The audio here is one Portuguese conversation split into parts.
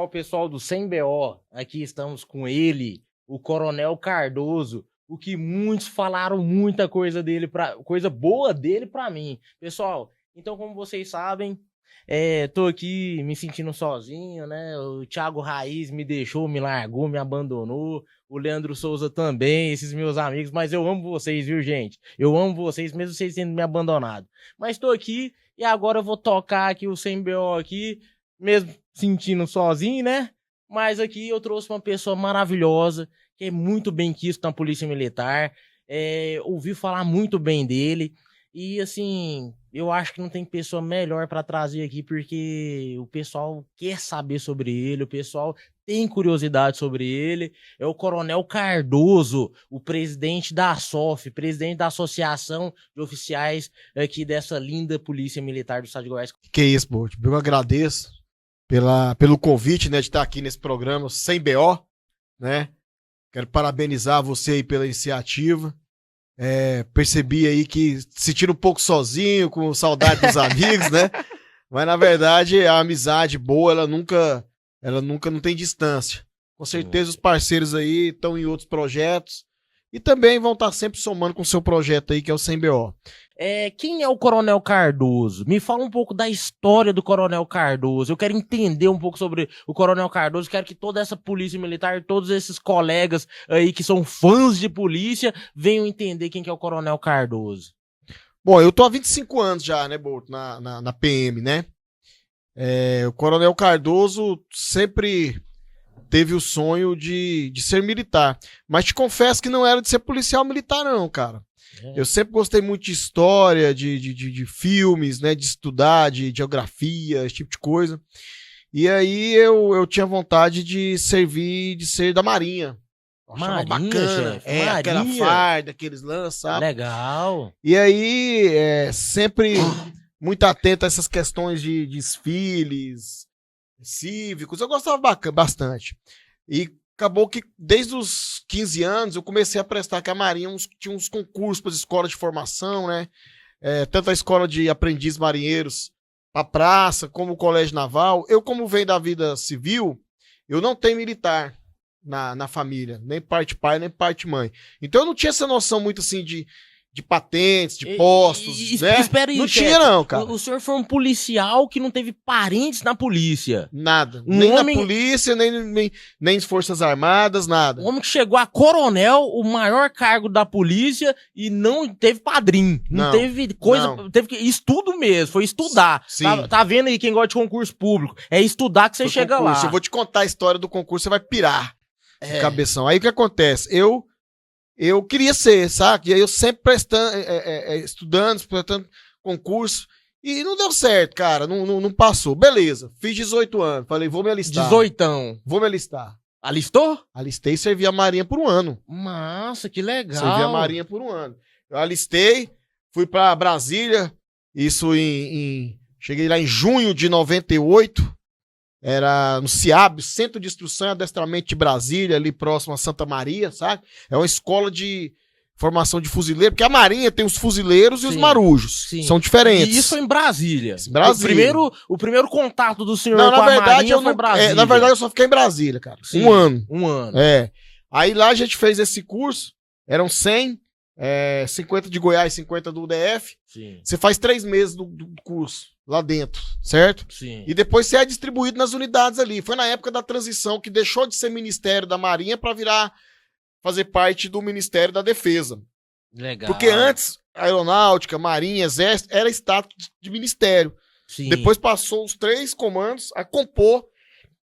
pessoal do 100BO, aqui estamos com ele, o Coronel Cardoso, o que muitos falaram muita coisa dele, coisa boa dele pra mim. Pessoal, então como vocês sabem, tô aqui me sentindo sozinho, né? O Thiago Raiz me deixou, me largou, me abandonou, o Leandro Souza também, esses meus amigos, mas eu amo vocês, viu, gente? Eu amo vocês, mesmo vocês tendo me abandonado. Mas tô aqui e agora eu vou tocar aqui o 100BO aqui, mesmo sentindo sozinho, né? Mas aqui eu trouxe uma pessoa maravilhosa, que é muito bem quisto na Polícia Militar, ouvi falar muito bem dele, e assim, eu acho que não tem pessoa melhor para trazer aqui, porque o pessoal quer saber sobre ele, o pessoal tem curiosidade sobre ele. É o Coronel Cardoso, o presidente da ASOF, presidente da Associação de Oficiais aqui dessa linda Polícia Militar do Estado de Goiás. Que isso, Bolt. Eu agradeço pelo convite, né, de estar aqui nesse programa 100BO, né? Quero parabenizar você aí pela iniciativa. Percebi aí que se sentindo um pouco sozinho, com saudade dos amigos, né? Mas na verdade a amizade boa, ela nunca não tem distância. Com certeza os parceiros aí estão em outros projetos e também vão estar sempre somando com o seu projeto aí, que é o 100BO. Quem é o Coronel Cardoso? Me fala um pouco da história do Coronel Cardoso. Eu quero entender um pouco sobre o Coronel Cardoso. Quero que toda essa polícia militar, todos esses colegas aí que são fãs de polícia, venham entender quem que é o Coronel Cardoso. Bom, eu tô há 25 anos já, né, Boto, na PM, né? O Coronel Cardoso sempre teve o sonho de ser militar. Mas te confesso que não era de ser policial militar, não, cara. Eu sempre gostei muito de história, de filmes, né, de estudar, de geografia, esse tipo de coisa. E aí eu tinha vontade de ser da Marinha. Marinha, bacana. Chefe, Marinha. Aquela farda, aqueles lanços, sabe? Legal. E aí, sempre muito atento a essas questões de desfiles cívicos. Eu gostava bastante. E acabou que desde os 15 anos eu comecei a prestar, que a Marinha tinha uns concursos para as escolas de formação, né? Tanto a escola de aprendiz marinheiros, a praça, como o colégio naval. Eu, como venho da vida civil, eu não tenho militar na família, nem parte pai, nem parte mãe. Então eu não tinha essa noção muito assim de patentes, de postos, né? Espera aí, não tinha não, cara. O senhor foi um policial que não teve parentes na polícia. Nada. Nem na polícia, nem nas Forças Armadas, nada. Um homem que chegou a coronel, o maior cargo da polícia, e não teve padrinho. Não teve coisa, teve estudo mesmo, foi estudar. Sim. Tá vendo aí quem gosta de concurso público? É estudar que você chega lá. Eu vou te contar a história do concurso, você vai pirar de cabeção. Aí o que acontece? Eu queria ser, sabe? E aí eu sempre estudando, prestando concurso. E não deu certo, cara. Não passou. Beleza. Fiz 18 anos. Falei, vou me alistar. 18ão. Vou me alistar. Alistou? Alistei e servi a Marinha por um ano. Massa, que legal. Servi a Marinha por um ano. Eu alistei, fui pra Brasília. Isso cheguei lá em junho de 98. Era no CIAB, Centro de Instrução e Adestramento de Brasília, ali próximo a Santa Maria, sabe? É uma escola de formação de fuzileiro, porque a Marinha tem os fuzileiros e os marujos. Sim. São diferentes. E isso em Brasília. Brasília. O primeiro contato do senhor com a Marinha foi Brasília. Na verdade, eu só fiquei em Brasília, cara. Sim, um ano. Um ano. Aí lá a gente fez esse curso, eram 100, 50 de Goiás, 50 do UDF. Sim. Você faz 3 meses do curso lá dentro, certo? Sim. E depois você é distribuído nas unidades ali. Foi na época da transição que deixou de ser Ministério da Marinha para fazer parte do Ministério da Defesa. Legal. Porque antes, Aeronáutica, Marinha, Exército, era status de ministério. Sim. Depois passou os 3 comandos a compor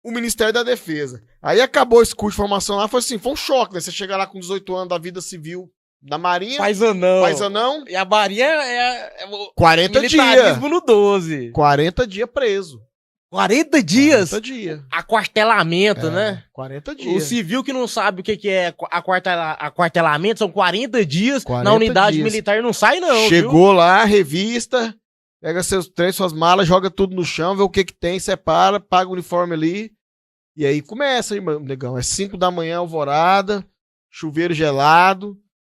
o Ministério da Defesa. Aí acabou esse curso de formação lá, foi um choque, né? Você chegar lá com 18 anos da vida civil da Marinha. Paizanão. E a Marinha é 40 dias. Militarismo no 12. 40 dias preso. 40 dias? 40 dias. Aquartelamento, né? 40 dias. O civil que não sabe o que é aquartelamento, são 40 dias 40 na unidade militar, não sai não, Chegou lá, revista, pega seus trens, suas malas, joga tudo no chão, vê o que tem, separa, paga o uniforme ali. E aí começa, aí, negão. É 5 da manhã, alvorada, chuveiro gelado,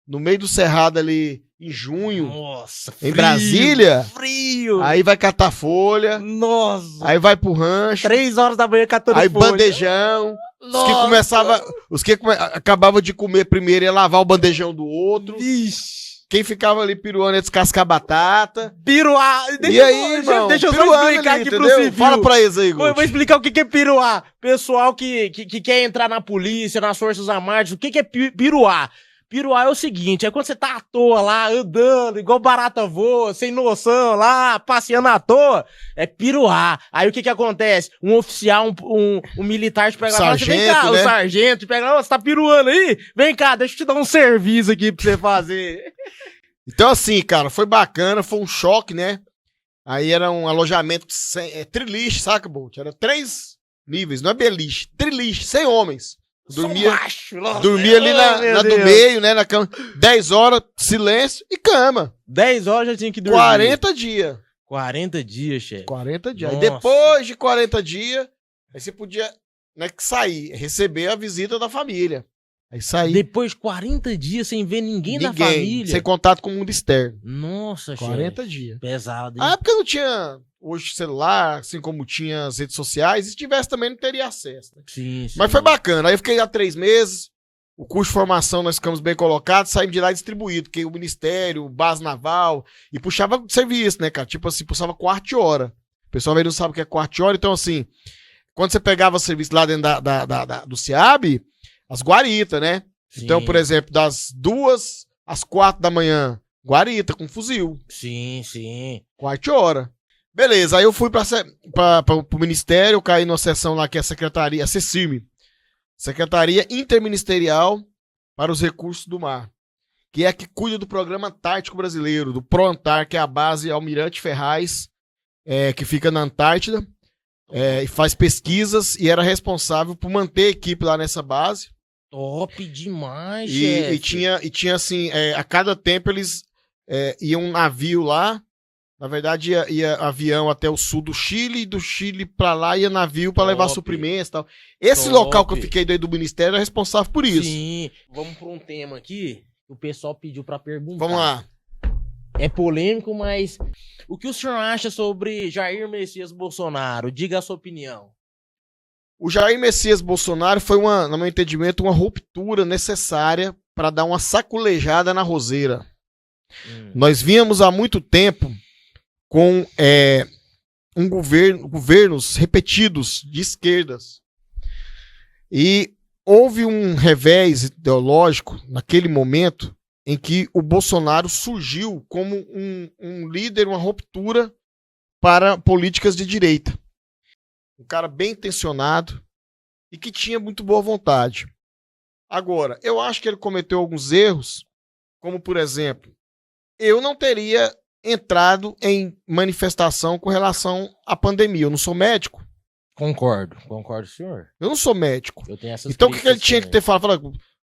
no meio do Cerrado ali, em junho, Nossa, em Brasília, frio. aí vai catar folha, Nossa. aí vai pro rancho, 3 horas da manhã catando aí folha. bandejão, Nossa. os que acabavam de comer primeiro ia lavar o bandejão do outro, Vixe. quem ficava ali piruando ia descascar batata. Piruá. E aí, irmão? Deixa eu só Piruando explicar ali, aqui pro entendeu? civil. Fala pra eles aí, Vou Guti. explicar o que é piruá. Pessoal que quer entrar na polícia, nas Forças Armadas, o que é piruá? Piruá é o seguinte, é quando você tá à toa lá, andando, igual barata voa, sem noção lá, passeando à toa, é piruá. Aí o que acontece? Um oficial, um militar te pega lá e fala assim, vem cá, Sargento, né? o sargento te pega lá, você tá piruando aí? Vem cá, deixa eu te dar um serviço aqui pra você fazer. Então, assim, cara, foi bacana, foi um choque, né? Aí era um alojamento triliche, saca, Bolt? Era 3 níveis, não é beliche, triliche, 100 homens. Dormia, Macho, nossa, dormia ali meu na do Deus. meio, né? Na cama. 10 horas, silêncio e cama. 10 horas já tinha que dormir. 40 dias. 40 dias, chefe. 40 dias. Aí Nossa. depois de 40 dias, aí você podia, né, sair, receber a visita da família. Aí sair. Depois de 40 dias sem ver ninguém da família. Sem contato com o mundo externo. Nossa, chefe. 40 dias. Pesado, hein? Na época não tinha hoje celular, assim como tinha as redes sociais. E se tivesse também não teria acesso. Né? Sim, sim. Mas foi bacana. Aí eu fiquei lá 3 meses. O curso de formação nós ficamos bem colocados. Saímos de lá distribuído. Porque o Ministério, base naval. E puxava serviço, né, cara? Tipo assim, puxava quarto de hora. O pessoal aí não sabe o que é quarto de hora. Então, assim, quando você pegava serviço lá dentro do SEAB, as guaritas, né? Sim. Então, por exemplo, das 2 às 4 da manhã, guarita com fuzil. Sim, sim. Quarto de hora. Beleza, aí eu fui pro Ministério, eu caí numa seção lá que é a Secretaria, a CECIRM, Secretaria Interministerial para os Recursos do Mar, que é a que cuida do Programa Antártico Brasileiro, do ProAntar, que é a base Almirante Ferraz, que fica na Antártida, e faz pesquisas e era responsável por manter a equipe lá nessa base. Top demais, E chefe. tinha assim, a cada tempo eles iam um navio lá. Na verdade, ia avião até o sul do Chile, e do Chile pra lá ia navio pra levar suprimentos e tal. Esse local que eu fiquei daí do Ministério é responsável por isso. Sim. Vamos pra um tema aqui que o pessoal pediu pra perguntar. Vamos lá. É polêmico, mas o que o senhor acha sobre Jair Messias Bolsonaro? Diga a sua opinião. O Jair Messias Bolsonaro foi, no meu entendimento, uma ruptura necessária para dar uma saculejada na roseira. Nós vínhamos há muito tempo com governos repetidos de esquerdas. E houve um revés ideológico naquele momento em que o Bolsonaro surgiu como um líder, uma ruptura para políticas de direita. Um cara bem intencionado e que tinha muito boa vontade. Agora, eu acho que ele cometeu alguns erros, como, por exemplo, eu não teria entrado em manifestação com relação à pandemia. Eu não sou médico. Concordo, senhor. Eu não sou médico. Eu tenho essas Então o que ele tinha que ter falado? Fala,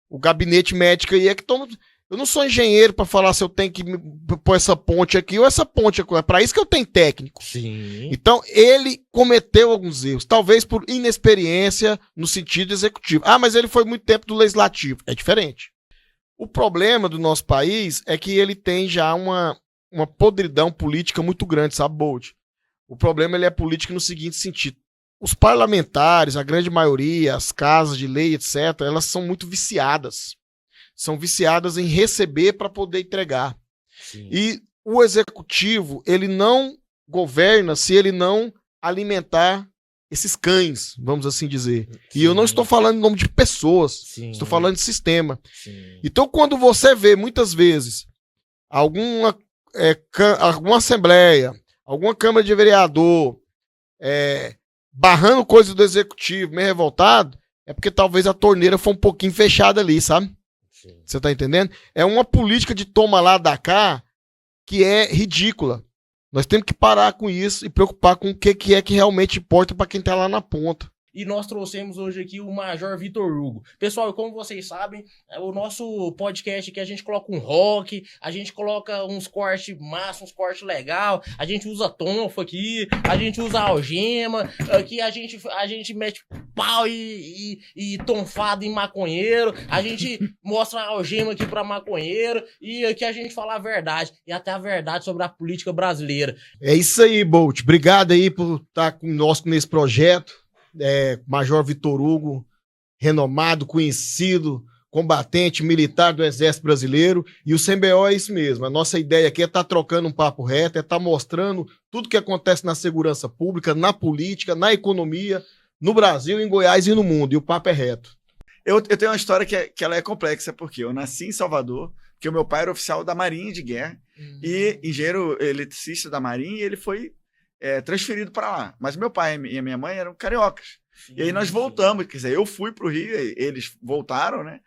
o gabinete médico aí é que toma... Eu não sou engenheiro para falar se eu tenho que pôr essa ponte aqui ou essa ponte aqui. É para isso que eu tenho técnico. Sim. Então ele cometeu alguns erros, talvez por inexperiência no sentido executivo. Ah, mas ele foi muito tempo do legislativo. É diferente. O problema do nosso país é que ele tem já uma podridão política muito grande, sabe, Bold? O problema ele é político no seguinte sentido. Os parlamentares, a grande maioria, as casas de lei, etc., elas são muito viciadas. São viciadas em receber para poder entregar. Sim. E o executivo, ele não governa se ele não alimentar esses cães, vamos assim dizer. Sim. E eu não estou falando em nome de pessoas, Sim. estou falando de sistema. Sim. Então, quando você vê, muitas vezes, alguma assembleia, alguma câmara de vereador barrando coisa do executivo, meio revoltado, é porque talvez a torneira foi um pouquinho fechada ali, sabe? Sim. Você tá entendendo? É uma política de toma lá da cá que é ridícula. Nós temos que parar com isso e preocupar com o que é que realmente importa para quem tá lá na ponta. e nós trouxemos hoje aqui o Major Vitor Hugo. Pessoal, como vocês sabem, o nosso podcast aqui a gente coloca um rock, a gente coloca uns cortes massa, uns cortes legal, a gente usa tonfa aqui, a gente usa algema, aqui a gente mete pau e tonfado em maconheiro, a gente mostra a algema aqui pra maconheiro e aqui a gente fala a verdade, e até a verdade sobre a política brasileira. É isso aí, Bolt. Obrigado aí por estar conosco nesse projeto. Major Vitor Hugo, renomado, conhecido, combatente militar do Exército Brasileiro, e o CBO é isso mesmo. A nossa ideia aqui é estar trocando um papo reto, é estar mostrando tudo que acontece na segurança pública, na política, na economia, no Brasil, em Goiás e no mundo, e o papo é reto. Eu tenho uma história que ela é complexa, porque eu nasci em Salvador, porque o meu pai era oficial da Marinha de Guerra, e engenheiro eletricista da Marinha, e ele foi transferido para lá. Mas meu pai e a minha mãe eram cariocas. Sim, e aí nós voltamos, quer dizer, eu fui para o Rio, eles voltaram, né?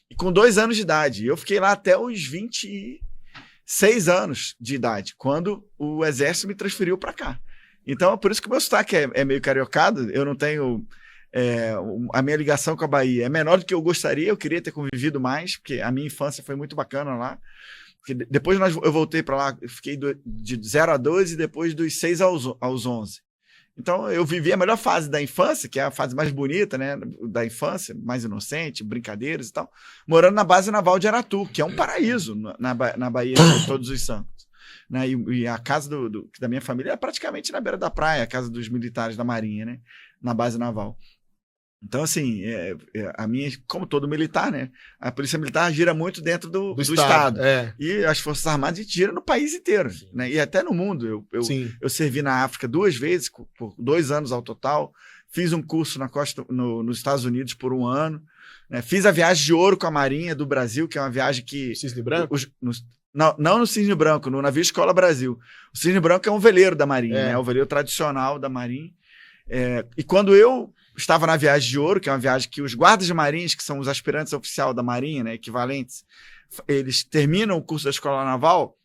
E com 2 anos de idade. Eu fiquei lá até os 26 anos de idade, quando o Exército me transferiu para cá. Então, é por isso que o meu sotaque é meio cariocado. Eu não tenho... a minha ligação com a Bahia é menor do que eu gostaria, eu queria ter convivido mais, porque a minha infância foi muito bacana lá. Depois eu voltei para lá, fiquei de 0 a 12 e depois dos 6 aos 11. Então eu vivi a melhor fase da infância, que é a fase mais bonita, né, da infância, mais inocente, brincadeiras e tal, morando na base naval de Aratu, que é um paraíso na Bahia de Todos os Santos. Né? E a casa da minha família é praticamente na beira da praia, a casa dos militares da Marinha, né, na base naval. Então, assim, a minha, como todo militar, né? A Polícia Militar gira muito dentro do Estado. E as Forças Armadas gira no país inteiro, né? E até no mundo. Eu servi na África 2 vezes, por 2 anos ao total. Fiz um curso nos Estados Unidos por 1 ano. Né? Fiz a viagem de ouro com a Marinha do Brasil, que é uma viagem que... Cisne Branco? Não no Cisne Branco, no navio Escola Brasil. O Cisne Branco é um veleiro da Marinha, né? O veleiro tradicional da Marinha. E quando eu estava na viagem de ouro, que é uma viagem que os guardas de marinhas, que são os aspirantes oficial da Marinha, né, equivalentes, eles terminam o curso da Escola Naval,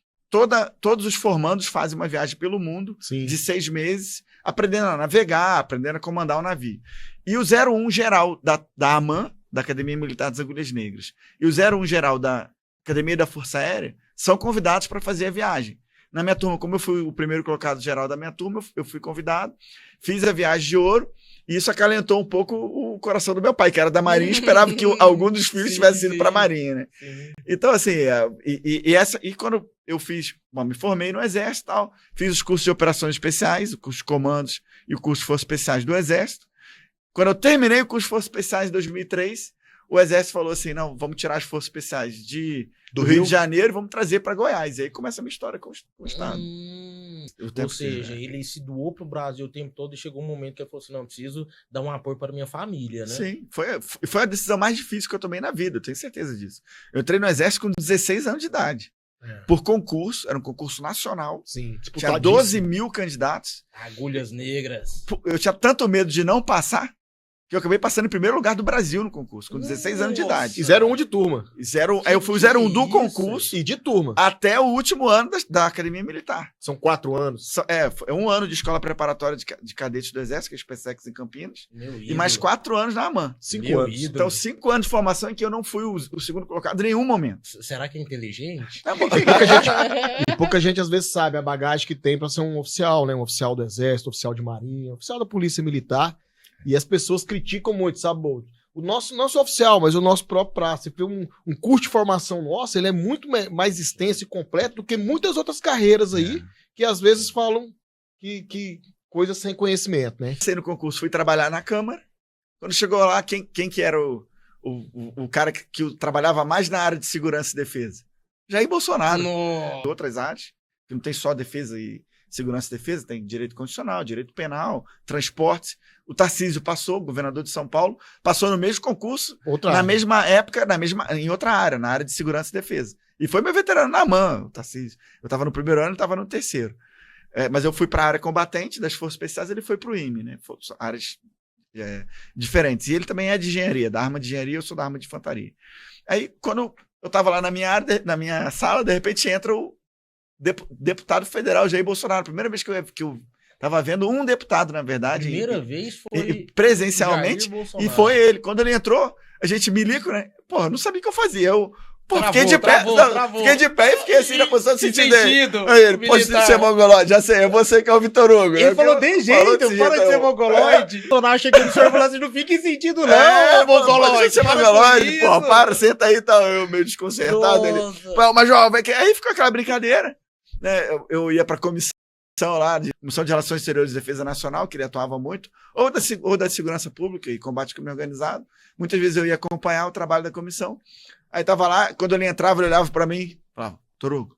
todos os formandos fazem uma viagem pelo mundo, sim, de 6 meses, aprendendo a navegar, aprendendo a comandar o navio. E o 01 geral da AMAN, da Academia Militar das Agulhas Negras, e o 01 geral da Academia da Força Aérea são convidados para fazer a viagem. Na minha turma, como eu fui o primeiro colocado geral da minha turma, eu fui convidado, fiz a viagem de ouro, e isso acalentou um pouco o coração do meu pai, que era da Marinha, e esperava que algum dos filhos tivesse ido para a Marinha, né? Sim. Então, assim, e quando eu me formei no Exército e tal, fiz os cursos de operações especiais, o curso de comandos e o curso de forças especiais do Exército. Quando eu terminei o curso de forças especiais em 2003, o Exército falou assim, não, vamos tirar as forças especiais do Rio de Janeiro e vamos trazer para Goiás. E aí começa a minha história com o Estado. Ou seja, ele se doou pro Brasil o tempo todo e chegou um momento que ele falou assim, não, preciso dar um apoio para minha família, né? Sim, foi a decisão mais difícil que eu tomei na vida, eu tenho certeza disso. Eu entrei no Exército com 16 anos de idade. Por concurso, era um concurso nacional. Sim, tinha 12 mil candidatos. Agulhas negras. Eu tinha tanto medo de não passar, que eu acabei passando em primeiro lugar do Brasil no concurso, com 16 anos de idade. E 01 de turma. Aí eu fui o 01 do concurso. E de turma. Até o último ano da Academia Militar. São 4 anos. É 1 ano de escola preparatória de cadetes do Exército, que é a SpaceX em Campinas. E mais 4 anos na AMAN. 5 anos. Ídolo. Então, 5 anos de formação em que eu não fui o segundo colocado em nenhum momento. Será que é inteligente? E pouca gente às vezes sabe a bagagem que tem para ser um oficial, né? Um oficial do Exército, oficial de Marinha, oficial da Polícia Militar. E as pessoas criticam muito, sabe, Bolt? O nosso oficial, mas o nosso próprio praça. Você vê um curso de formação nosso, ele é muito mais extenso e completo do que muitas outras carreiras aí, que às vezes falam que coisas sem conhecimento, né? Saí no concurso, fui trabalhar na Câmara. Quando chegou lá, quem que era o cara que trabalhava mais na área de segurança e defesa? Jair Bolsonaro. Outras áreas, que não tem só defesa e segurança e defesa, tem direito constitucional, direito penal, transporte. O Tarcísio passou, governador de São Paulo, passou no mesmo concurso, mesma época, em outra área, na área de segurança e defesa. E foi meu veterano na AMAN, o Tarcísio. Eu estava no primeiro ano, ele estava no terceiro. Mas eu fui para a área combatente das Forças Especiais, ele foi para o IME, né? Áreas diferentes. E ele também é de engenharia, da arma de engenharia, eu sou da arma de infantaria. Aí, quando eu estava lá na minha área, na minha sala, de repente entra o deputado federal Jair Bolsonaro. Primeira vez que eu Tava havendo um deputado, na verdade. Primeira vez foi presencialmente. Jair Bolsonaro. E foi ele. Quando ele entrou, a gente milico, né? Pô, eu não sabia o que eu fazia. Eu, pô, Travou, fiquei de pé. travou. Fiquei de pé e fiquei assim na posição de Que sentido dele. sentido, Aí ele, pode militar. ser mongoloide. Já sei, é você que é o Vitor Hugo. Ele né? falou Porque de falou jeito, desse para de jeito, ser eu- mongoloide. O Bolsonaro chegou no senhor e falou assim, não fica em sentido não, Pode mongoloide. ser para com mongoloide, isso. pô, para, senta aí, tá eu meio desconcertado. Ele, Nossa. pô, mas jovem, aí ficou aquela brincadeira, né? Eu ia pra comissão lá, Comissão de Relações Exteriores e Defesa Nacional, que ele atuava muito, ou da Segurança Pública e Combate ao Crime Organizado. Muitas vezes eu ia acompanhar o trabalho da comissão. Aí tava lá, quando ele entrava, ele olhava pra mim, falava, Torugo,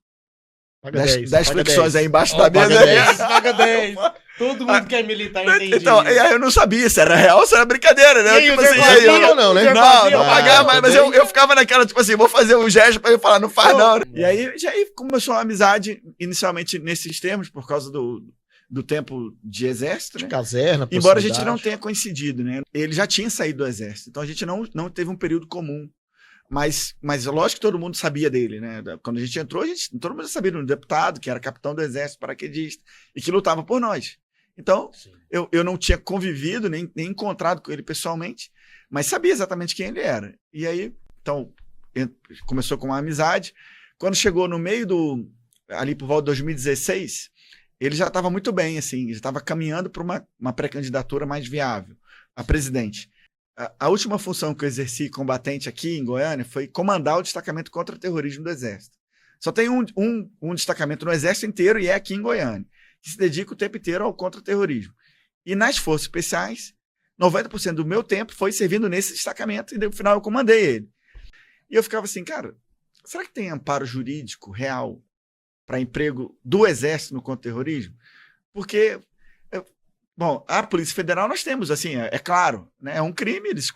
Paga 10 paga flexões 10. aí embaixo Ó, da paga mesa. 10, paga 10. Todo mundo que é militar entende Então, e isso. aí eu não sabia se era real ou se era brincadeira, né? E aí, Tipo o assim, senhor aí eu- fazia, não, né? Não Ah, pagava, mas também. eu ficava naquela, tipo assim, vou fazer um gesto pra ele falar, não faz não. Não. E aí começou a amizade, inicialmente nesses termos, por causa do tempo de exército, né? Caserna, Embora a gente proximidade. não tenha coincidido, né? Ele já tinha saído do exército, então a gente não teve um período comum. Mas lógico que todo mundo sabia dele, né? Quando a gente entrou, todo mundo sabia de um deputado que era capitão do exército, paraquedista, e que lutava por nós. Então, Sim. eu não tinha convivido, nem encontrado com ele pessoalmente, mas sabia exatamente quem ele era. E aí, então, começou com uma amizade. Quando chegou no meio ali por volta de 2016, ele já estava muito bem, assim, já estava caminhando para uma pré-candidatura mais viável a presidente. A última função que eu exerci combatente aqui em Goiânia foi comandar o destacamento contra o terrorismo do Exército. Só tem um destacamento no Exército inteiro e é aqui em Goiânia, que se dedica o tempo inteiro ao contra-terrorismo. E nas Forças Especiais, 90% do meu tempo foi servindo nesse destacamento e no final eu comandei ele. E eu ficava assim, cara, será que tem amparo jurídico real para emprego do Exército no contra-terrorismo? Porque... Bom, a Polícia Federal nós temos, assim, é claro, né? É um crime, eles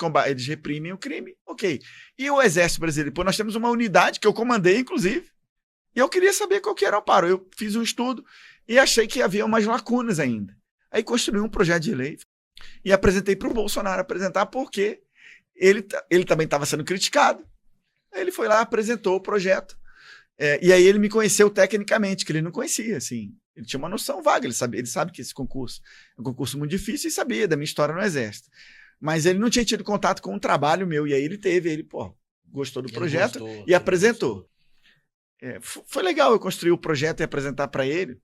reprimem o crime, ok. E o Exército Brasileiro, pô, nós temos uma unidade que eu comandei, inclusive, e eu queria saber qual que era o amparo. Eu fiz um estudo e achei que havia umas lacunas ainda. Aí construí um projeto de lei e apresentei para o Bolsonaro apresentar porque ele também estava sendo criticado. Aí ele foi lá, apresentou o projeto, e aí ele me conheceu tecnicamente, que ele não conhecia, assim. Ele tinha uma noção vaga, ele sabe que esse concurso é um concurso muito difícil e sabia da minha história no Exército. Mas ele não tinha tido contato com um trabalho meu, e aí ele gostou do projeto e apresentou. Foi legal eu construir o projeto e apresentar para ele,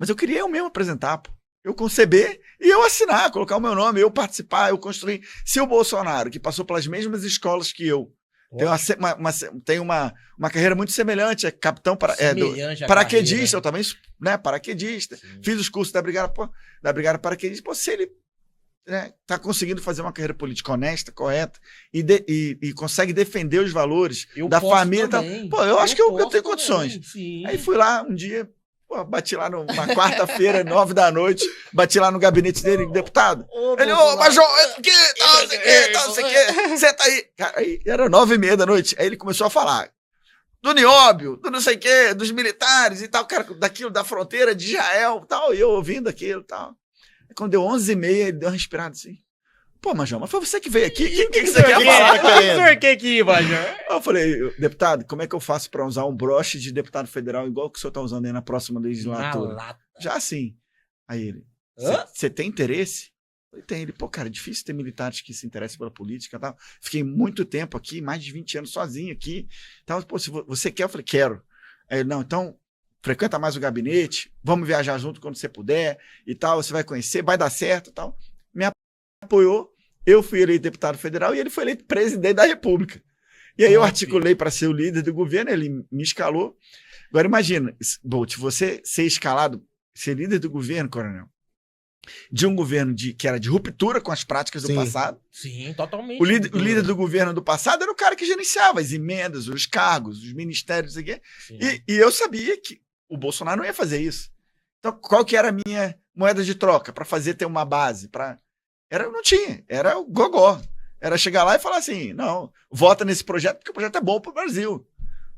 mas eu queria eu mesmo apresentar, pô. Eu conceber e eu assinar, colocar o meu nome, eu participar, eu construir. Se o Bolsonaro, que passou pelas mesmas escolas que eu, tem uma carreira muito semelhante, é capitão paraquedista, eu também, né, paraquedista. Sim. Fiz os cursos da Brigada Paraquedista. Pô, se ele tá conseguindo fazer uma carreira política honesta, correta, e consegue defender os valores da família, pô, eu acho que eu tenho condições. Sim. Aí fui lá um dia, pô, bati lá numa quarta-feira, 9 da noite, bati lá no gabinete dele, deputado. Ele, Major, não sei o que, senta aí. Cara, aí era 9h30 da noite. Aí ele começou a falar do nióbio, do não sei o que, dos militares e tal, cara, daquilo, da fronteira de Israel e tal, e eu ouvindo aquilo e tal. Aí, quando deu 11h30, ele deu uma respirada assim. Pô, Major, mas foi você que veio aqui? O que você quer falar? O que o senhor quer aqui, Major? Eu falei, deputado, como é que eu faço para usar um broche de deputado federal igual que o senhor tá usando aí na próxima legislatura? Já assim. Aí ele, você tem interesse? Eu falei, tem. Ele, pô, cara, é difícil ter militares que se interessem pela política e tal. Fiquei muito tempo aqui, mais de 20 anos sozinho aqui. Então, pô, se você quer, eu falei, quero. Aí ele, não, então frequenta mais o gabinete, vamos viajar junto quando você puder e tal, você vai conhecer, vai dar certo e tal. Me apoiou, eu fui eleito deputado federal e ele foi eleito presidente da República. E aí eu articulei para ser o líder do governo, ele me escalou. Agora imagina, Bolt, você ser escalado, ser líder do governo, coronel, de um governo que era de ruptura com as práticas do passado. Sim, totalmente. O líder do governo do passado era o cara que gerenciava as emendas, os cargos, os ministérios, isso aqui. E eu sabia que o Bolsonaro não ia fazer isso. Então, qual que era a minha moeda de troca para fazer ter uma base? Não tinha, era o gogó. Era chegar lá e falar assim, não, vota nesse projeto porque o projeto é bom para o Brasil.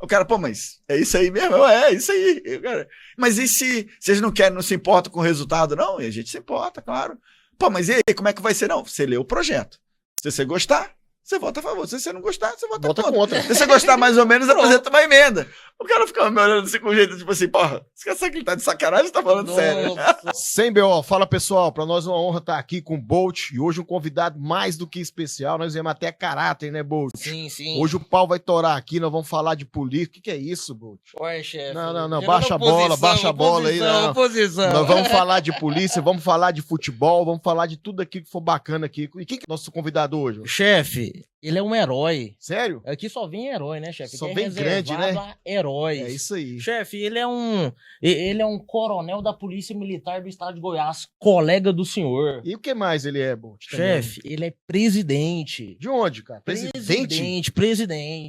O cara, pô, mas é isso aí mesmo? É isso aí. Cara, mas e se vocês não querem, não se importam com o resultado? Não, e a gente se importa, claro. Pô, mas e aí, como é que vai ser? Não, você lê o projeto. Se você gostar, você vota a favor. Se você não gostar, você vota Vota contra. contra. Se você gostar mais ou menos, apresenta uma emenda. O cara fica me olhando assim com um jeito, tipo assim, porra, esquece que ele tá de sacanagem ou tá falando sério? Sem BO, fala pessoal, pra nós é uma honra estar aqui com o Bolt e hoje um convidado mais do que especial, nós viemos até caráter, né, Bolt? Sim. Hoje o pau vai torar aqui, nós vamos falar de política, o que é isso, Bolt? Ué, chefe. Não, baixa a bola aí, não. Oposição. Nós vamos falar de polícia, vamos falar de futebol, vamos falar de tudo aqui que for bacana aqui. E quem que é o nosso convidado hoje? Chefe, ele é um herói. Sério? Aqui só vem herói, né, chefe? Só Aqui vem grande, né? a heróis. É isso aí. Chefe, ele é um coronel da Polícia Militar do Estado de Goiás, colega do senhor. E o que mais ele é, Bolt? também? Chefe, ele é presidente. De onde, cara? Presidente.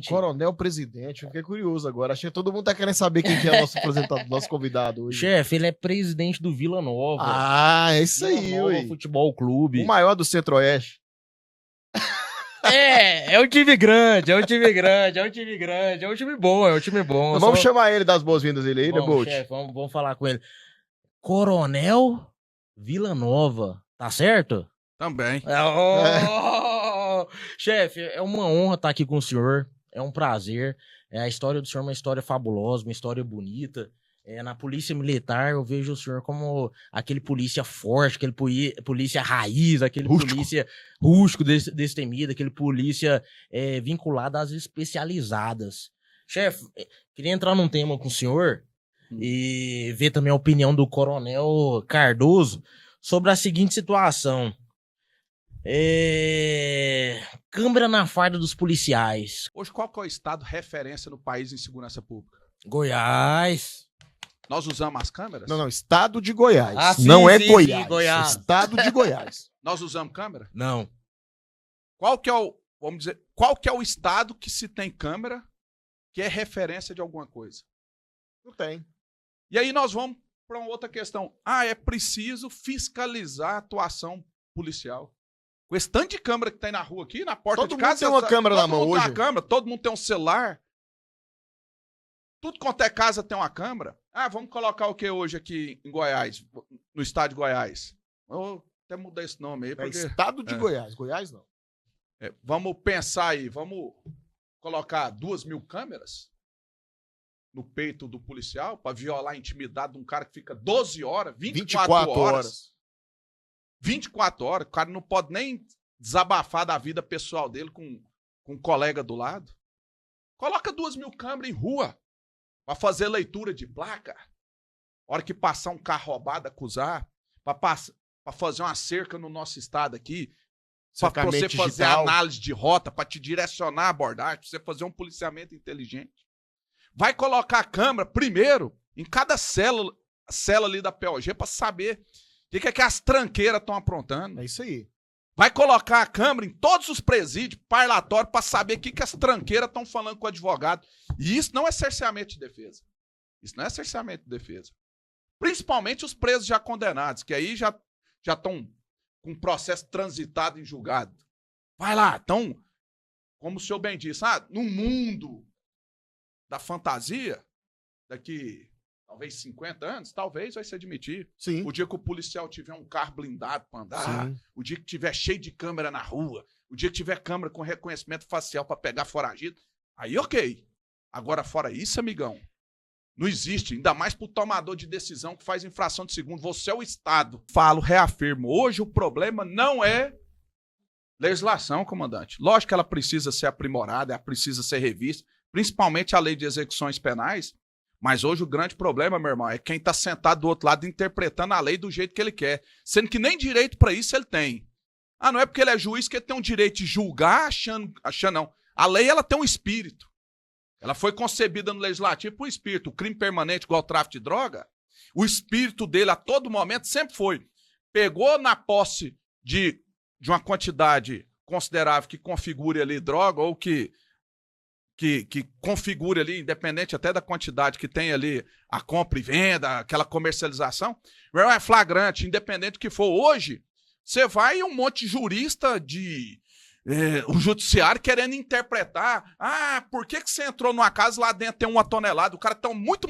Coronel presidente. Eu fiquei curioso agora. Achei que todo mundo tá querendo saber quem que é o nosso apresentador, nosso convidado hoje. Chefe, ele é presidente do Vila Nova. Ah, é isso aí, Vila Nova ui. Futebol Clube. O maior do Centro-Oeste. É um time grande, é um time bom, Então vamos chamar ele das boas-vindas ele aí, né, Vamos, Bolt? chefe, vamos falar com ele. Coronel Vila Nova, tá certo? Também. Chefe, é uma honra estar aqui com o senhor, é um prazer. A história do senhor é uma história fabulosa, uma história bonita. Na Polícia Militar eu vejo o senhor como aquele polícia forte, aquele polícia raiz, aquele polícia rústico, destemido, aquele polícia vinculado às especializadas. Chefe, queria entrar num tema com o senhor e ver também a opinião do Coronel Cardoso sobre a seguinte situação. Câmera na farda dos policiais. Hoje, qual que é o estado referência no país em segurança pública? Goiás. Nós usamos as câmeras? Não, Estado de Goiás. Ah, sim, não é sim, Goiás. sim, Goiás. Estado de Goiás. Nós usamos câmera? Não. Qual que é o, vamos dizer, qual que é o estado que se tem câmera que é referência de alguma coisa? Não tem. E aí nós vamos para uma outra questão. É preciso fiscalizar a atuação policial. Com esse tanto de câmera que tem na rua aqui, na porta Todo de casa... mundo tem uma câmera na mão Todo mundo tem hoje. uma câmera, todo mundo tem um celular. Tudo quanto é casa tem uma câmera. Vamos colocar o que hoje aqui em Goiás, no estado de Goiás? Vou até mudar esse nome aí. É Porque... Estado de Goiás. Goiás não. Vamos pensar aí, vamos colocar 2.000 câmeras no peito do policial para violar a intimidade de um cara que fica 12 horas, 24 horas. 24 horas, o cara não pode nem desabafar da vida pessoal dele com um colega do lado. Coloca 2.000 câmeras em rua para fazer leitura de placa. Hora que passar um carro roubado, acusar, para fazer uma cerca no nosso estado aqui, para você fazer análise de rota, para te direcionar a abordagem, para você fazer um policiamento inteligente. Vai colocar a câmera primeiro em cada célula ali da POG para saber o que é que as tranqueiras estão aprontando. É isso aí. Vai colocar a câmera em todos os presídios, parlatório, para saber o que as tranqueiras estão falando com o advogado. E isso não é cerceamento de defesa. Isso não é cerceamento de defesa. Principalmente os presos já condenados, que aí já estão com processo transitado em julgado. Vai lá, então, como o senhor bem disse, no mundo da fantasia, daqui talvez 50 anos, talvez vai se admitir. Sim. O dia que o policial tiver um carro blindado para andar, Sim. o dia que tiver cheio de câmera na rua, o dia que tiver câmera com reconhecimento facial para pegar foragido, aí ok. Agora, fora isso, amigão, não existe, ainda mais pro tomador de decisão que faz infração de segundo. Você é o Estado. Falo, reafirmo, hoje o problema não é legislação, comandante. Lógico que ela precisa ser aprimorada, ela precisa ser revista, principalmente a lei de execuções penais, mas hoje o grande problema, meu irmão, é quem está sentado do outro lado interpretando a lei do jeito que ele quer, sendo que nem direito para isso ele tem. Não é porque ele é juiz que ele tem um direito de julgar achando não. A lei, ela tem um espírito. Ela foi concebida no legislativo por espírito. O crime permanente, igual o tráfico de droga, o espírito dele a todo momento sempre foi. Pegou na posse de uma quantidade considerável que configure ali droga ou que configure ali, independente até da quantidade que tem ali a compra e venda, aquela comercialização, é flagrante, independente do que for. Hoje, você vai e um monte de jurista o judiciário querendo interpretar, por que você entrou numa casa lá dentro tem 1 tonelada? O cara estão muito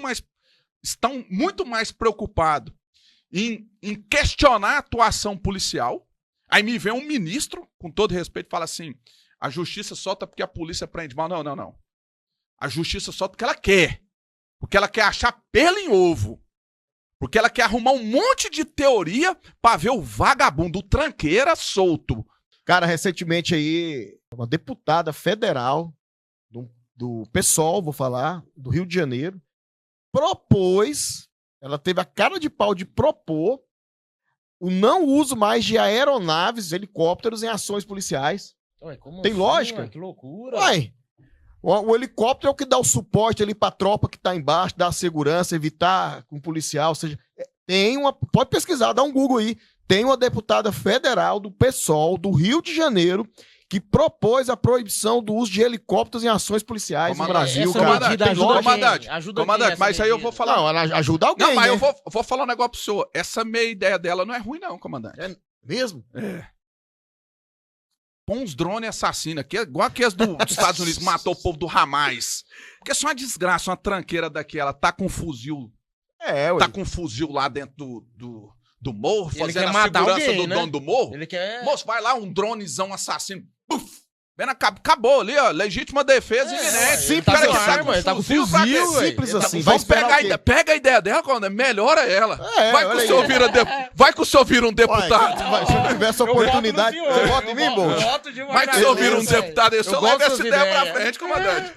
mais preocupados em questionar a atuação policial. Aí me vem um ministro, com todo respeito, fala assim, a justiça solta porque a polícia prende mal. Não, não, não. A justiça solta porque ela quer. Porque ela quer achar pelo em ovo. Porque ela quer arrumar um monte de teoria pra ver o vagabundo, o tranqueira solto. Cara, recentemente aí, uma deputada federal do PSOL, vou falar, do Rio de Janeiro, propôs, ela teve a cara de pau de propor o não uso mais de aeronaves, helicópteros em ações policiais. Ué, como Tem assim, lógica? ué? Que loucura. Uai, o helicóptero é o que dá o suporte ali pra tropa que tá embaixo, dá a segurança, evitar com um policial, ou seja, pode pesquisar, dá um Google aí, tem uma deputada federal do PSOL do Rio de Janeiro que propôs a proibição do uso de helicópteros em ações policiais no Brasil, essa cara. medida Tem ajuda lógica? Comandante, ajuda comandante, quem, mas essa aí eu medida? vou falar. Não, ela ajuda alguém, Não, mas né? eu vou falar um negócio pro senhor. Essa meia ideia dela não é ruim, não, comandante. Mesmo? Põe uns drones assassinos aqui, igual aqueles dos Estados Unidos que matou o povo do Hamas. Porque é só uma desgraça, uma tranqueira daquela, tá com um fuzil, Ué. tá com um fuzil lá dentro do morro, Ele fazendo quer a matar segurança alguém, do né? dono do morro. Ele quer... Moço, vai lá, um dronezão assassino, puf, acabou ali, ó, legítima defesa iminente. Ele tá Cara com que tá arma, ele tá com pra fuzil, quê? ué. Simples Ele tá assim. com- Vai Vamos esperar pegar o quê? pega a ideia dela, quando melhora ela. Vai que olha o aí. senhor vira vai que o senhor vira um deputado. Se eu tiver essa oportunidade, você vota em mim, Bolt? Vai que o senhor vira um deputado, eu só gosto levo essa dessas ideia pra ideias. frente, comandante.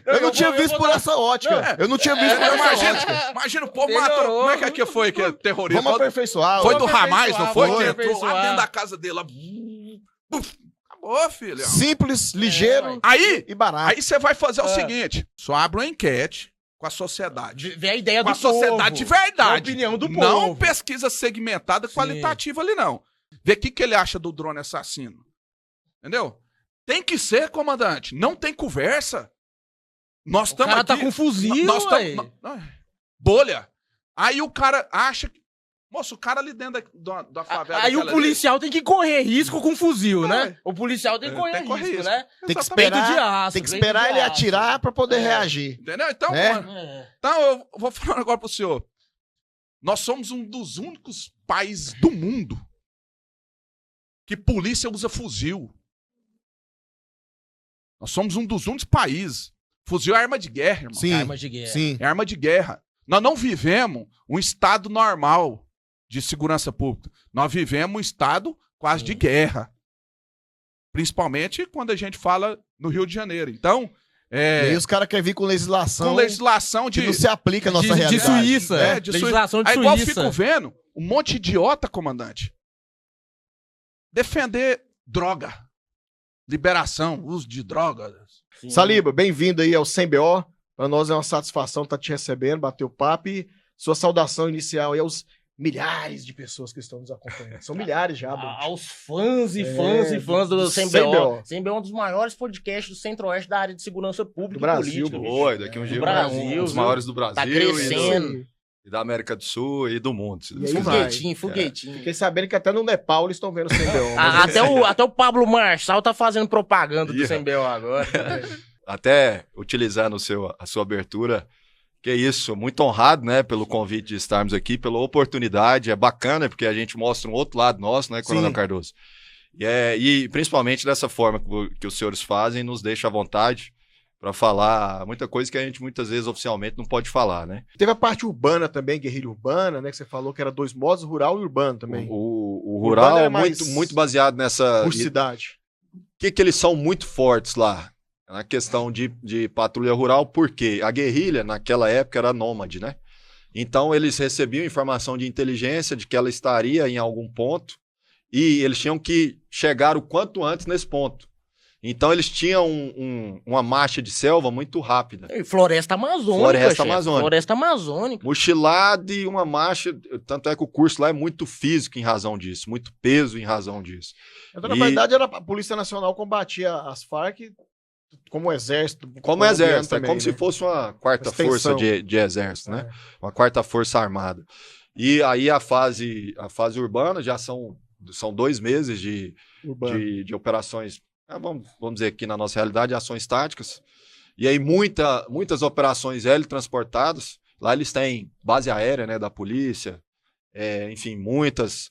Eu não tinha visto por essa ótica. Eu não tinha visto por essa ótica. Imagina, o povo Melhorou. matou. Como é que foi que é terrorista? Vamos aperfeiçoar. Foi ué. do Hamas, não foi? vamos Que entrou lá aperfeiçoar. dentro da casa dele. Lá, puf, acabou, filho. Simples, ligeiro Aí e barato. você vai fazer o seguinte: só abre uma enquete com a sociedade. Vê a ideia Com do a sociedade de povo. verdade. A opinião do Não povo. pesquisa segmentada, Sim. qualitativa ali, não. Vê o que ele acha do drone assassino. Entendeu? Tem que ser, comandante. Não tem conversa. Nós O estamos cara aqui... tá com fuzil, nós ué. Bolha. Aí o cara acha que... Moço, o cara ali dentro da favela... Aí o daquela policial tem que correr risco com fuzil, É. né? O policial tem que correr Tem que correr risco, risco. né? Tem que Exatamente. Peito de esperar, aço, tem que peito esperar de ele aço. atirar pra poder É. reagir. Entendeu? Então, Né? mano, É. então eu vou falar um negócio pro senhor. Nós somos um dos únicos países do mundo que polícia usa fuzil. Nós somos um dos únicos países. Fuzil é arma de guerra, irmão. Sim, Arma de guerra. sim. É arma de guerra. Nós não vivemos um estado normal de segurança pública. Nós vivemos um estado quase Sim. de guerra. Principalmente quando a gente fala no Rio de Janeiro. Então, E aí os caras querem vir com legislação com legislação que de... não se aplica à nossa de realidade. Suíça. É, de Legislação de Aí igual eu Suíça. fico vendo um monte de idiota, comandante, defender droga, liberação, uso de drogas. Sim. Saliba, bem-vindo aí ao 100BO. Para nós é uma satisfação estar te recebendo, bater o papo e sua saudação inicial aí aos milhares de pessoas que estão nos acompanhando. São milhares já, Bolt. Aos fãs e É, fãs e fãs do do 100BO. 100BO. 100BO é um dos maiores podcasts do Centro-Oeste da área de segurança pública Do Brasil, e política. bicho. bicho. Boa, daqui um Do dia Brasil, um dos viu? maiores do Brasil Tá crescendo. e da América do Sul e do mundo. Se E Deus aí quiser. vai. Foguetinho, foguetinho. Fiquei sabendo que até no Nepal eles estão vendo o 100BO. Até o Pablo Marçal tá fazendo propaganda do Ih, 100BO agora. Até utilizando a sua abertura, que é isso, muito honrado, né, pelo convite de estarmos aqui, pela oportunidade, é bacana, porque a gente mostra um outro lado nosso, né, Coronel Sim. Cardoso? E principalmente dessa forma que os senhores fazem, nos deixa à vontade para falar muita coisa que a gente muitas vezes oficialmente não pode falar, né? Teve a parte urbana também, guerrilha urbana, né? Que você falou que era dois modos, rural e urbano também. O Urbano rural é é mais muito baseado nessa... Por cidade. que eles são muito fortes lá? Na questão de patrulha rural, porque a guerrilha, naquela época, era nômade, né? Então, eles recebiam informação de inteligência de que ela estaria em algum ponto e eles tinham que chegar o quanto antes nesse ponto. Então, eles tinham uma marcha de selva muito rápida. E Floresta Amazônica. Floresta chefe. Amazônica. Floresta Amazônica. Mochilada e uma marcha, tanto é que o curso lá é muito físico em razão disso, muito peso em razão disso. Então, na E- verdade, era a Polícia Nacional combatia as Farc como exército. Como colombiano exército, também, é como né? se fosse uma quarta Extensão. força de exército, né? É. Uma quarta força armada. E aí a fase urbana já são 2 meses Urbano. de operações, vamos dizer aqui na nossa realidade, ações táticas. E aí muitas operações teletransportadas. Lá eles têm base aérea, né, da polícia, enfim, muitas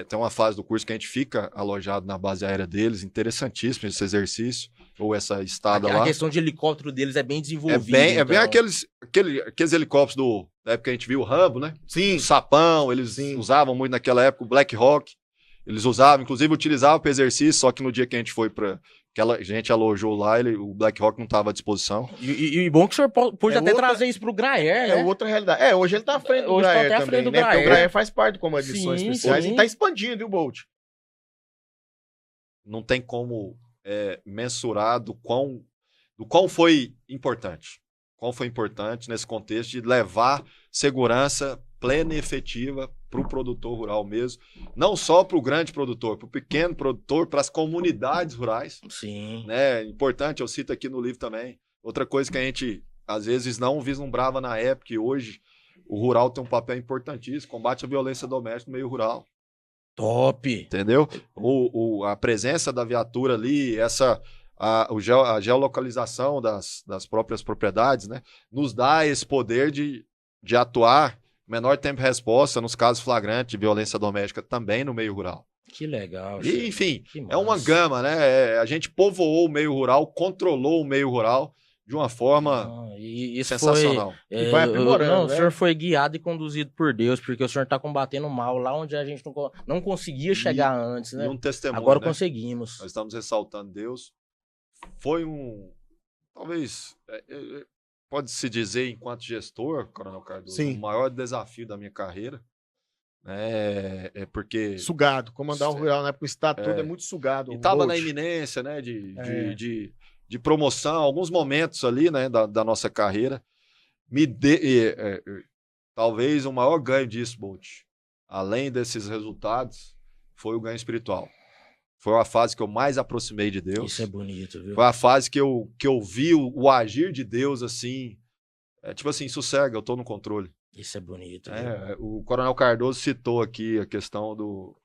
Tem uma fase do curso que a gente fica alojado na base aérea deles, interessantíssimo esse exercício, ou essa estada lá. A questão de helicóptero deles é bem desenvolvida. É bem então. aqueles helicópteros da época que a gente viu o Rambo, né? Sim. O Sapão, eles usavam muito naquela época, o Black Hawk, eles usavam, inclusive utilizavam para exercício, só que no dia que a gente foi que a gente alojou lá, o Black Hawk não estava à disposição. E bom que o senhor pôde até trazer isso pro Graer, né? É outra realidade. Hoje ele tá à frente do Hoje tá Graer até à também, frente do né? Porque Graer. o Graer faz parte do Comando de Missões Sim, Especiais sim. e tá expandindo, viu, Bolt? Não tem como mensurar do quão foi importante. Quão foi importante nesse contexto de levar segurança plena e efetiva para o produtor rural mesmo. Não só para o grande produtor, para o pequeno produtor, para as comunidades rurais. Sim. Né? Importante, eu cito aqui no livro também. Outra coisa que a gente, às vezes, não vislumbrava na época, e hoje o rural tem um papel importantíssimo, combate à violência doméstica no meio rural. Top. Entendeu? A presença da viatura ali, a geolocalização das próprias propriedades, né, nos dá esse poder de atuar menor tempo de resposta nos casos flagrantes de violência doméstica também no meio rural. Que legal. E, enfim, que é uma gama, né? A gente povoou o meio rural, controlou o meio rural de uma forma sensacional. E vai aprimorando, o senhor foi guiado e conduzido por Deus, porque o senhor está combatendo o mal lá onde a gente não conseguia chegar antes, né? E um testemunho, agora né? Conseguimos. Nós estamos ressaltando Deus. Foi talvez, pode-se dizer, enquanto gestor, Coronel Cardoso, o maior desafio da minha carreira. Porque... Sugado. Comandar o rural, né? Porque o estado todo é muito sugado. E estava na iminência, né? De promoção, alguns momentos ali, né, da nossa carreira. Talvez o maior ganho disso, Bolt, além desses resultados, foi o ganho espiritual. Foi uma fase que eu mais aproximei de Deus. Isso é bonito, viu? Foi a fase que eu vi o agir de Deus, assim, tipo assim, sossega, eu tô no controle. Isso é bonito. O Coronel Cardoso citou aqui a questão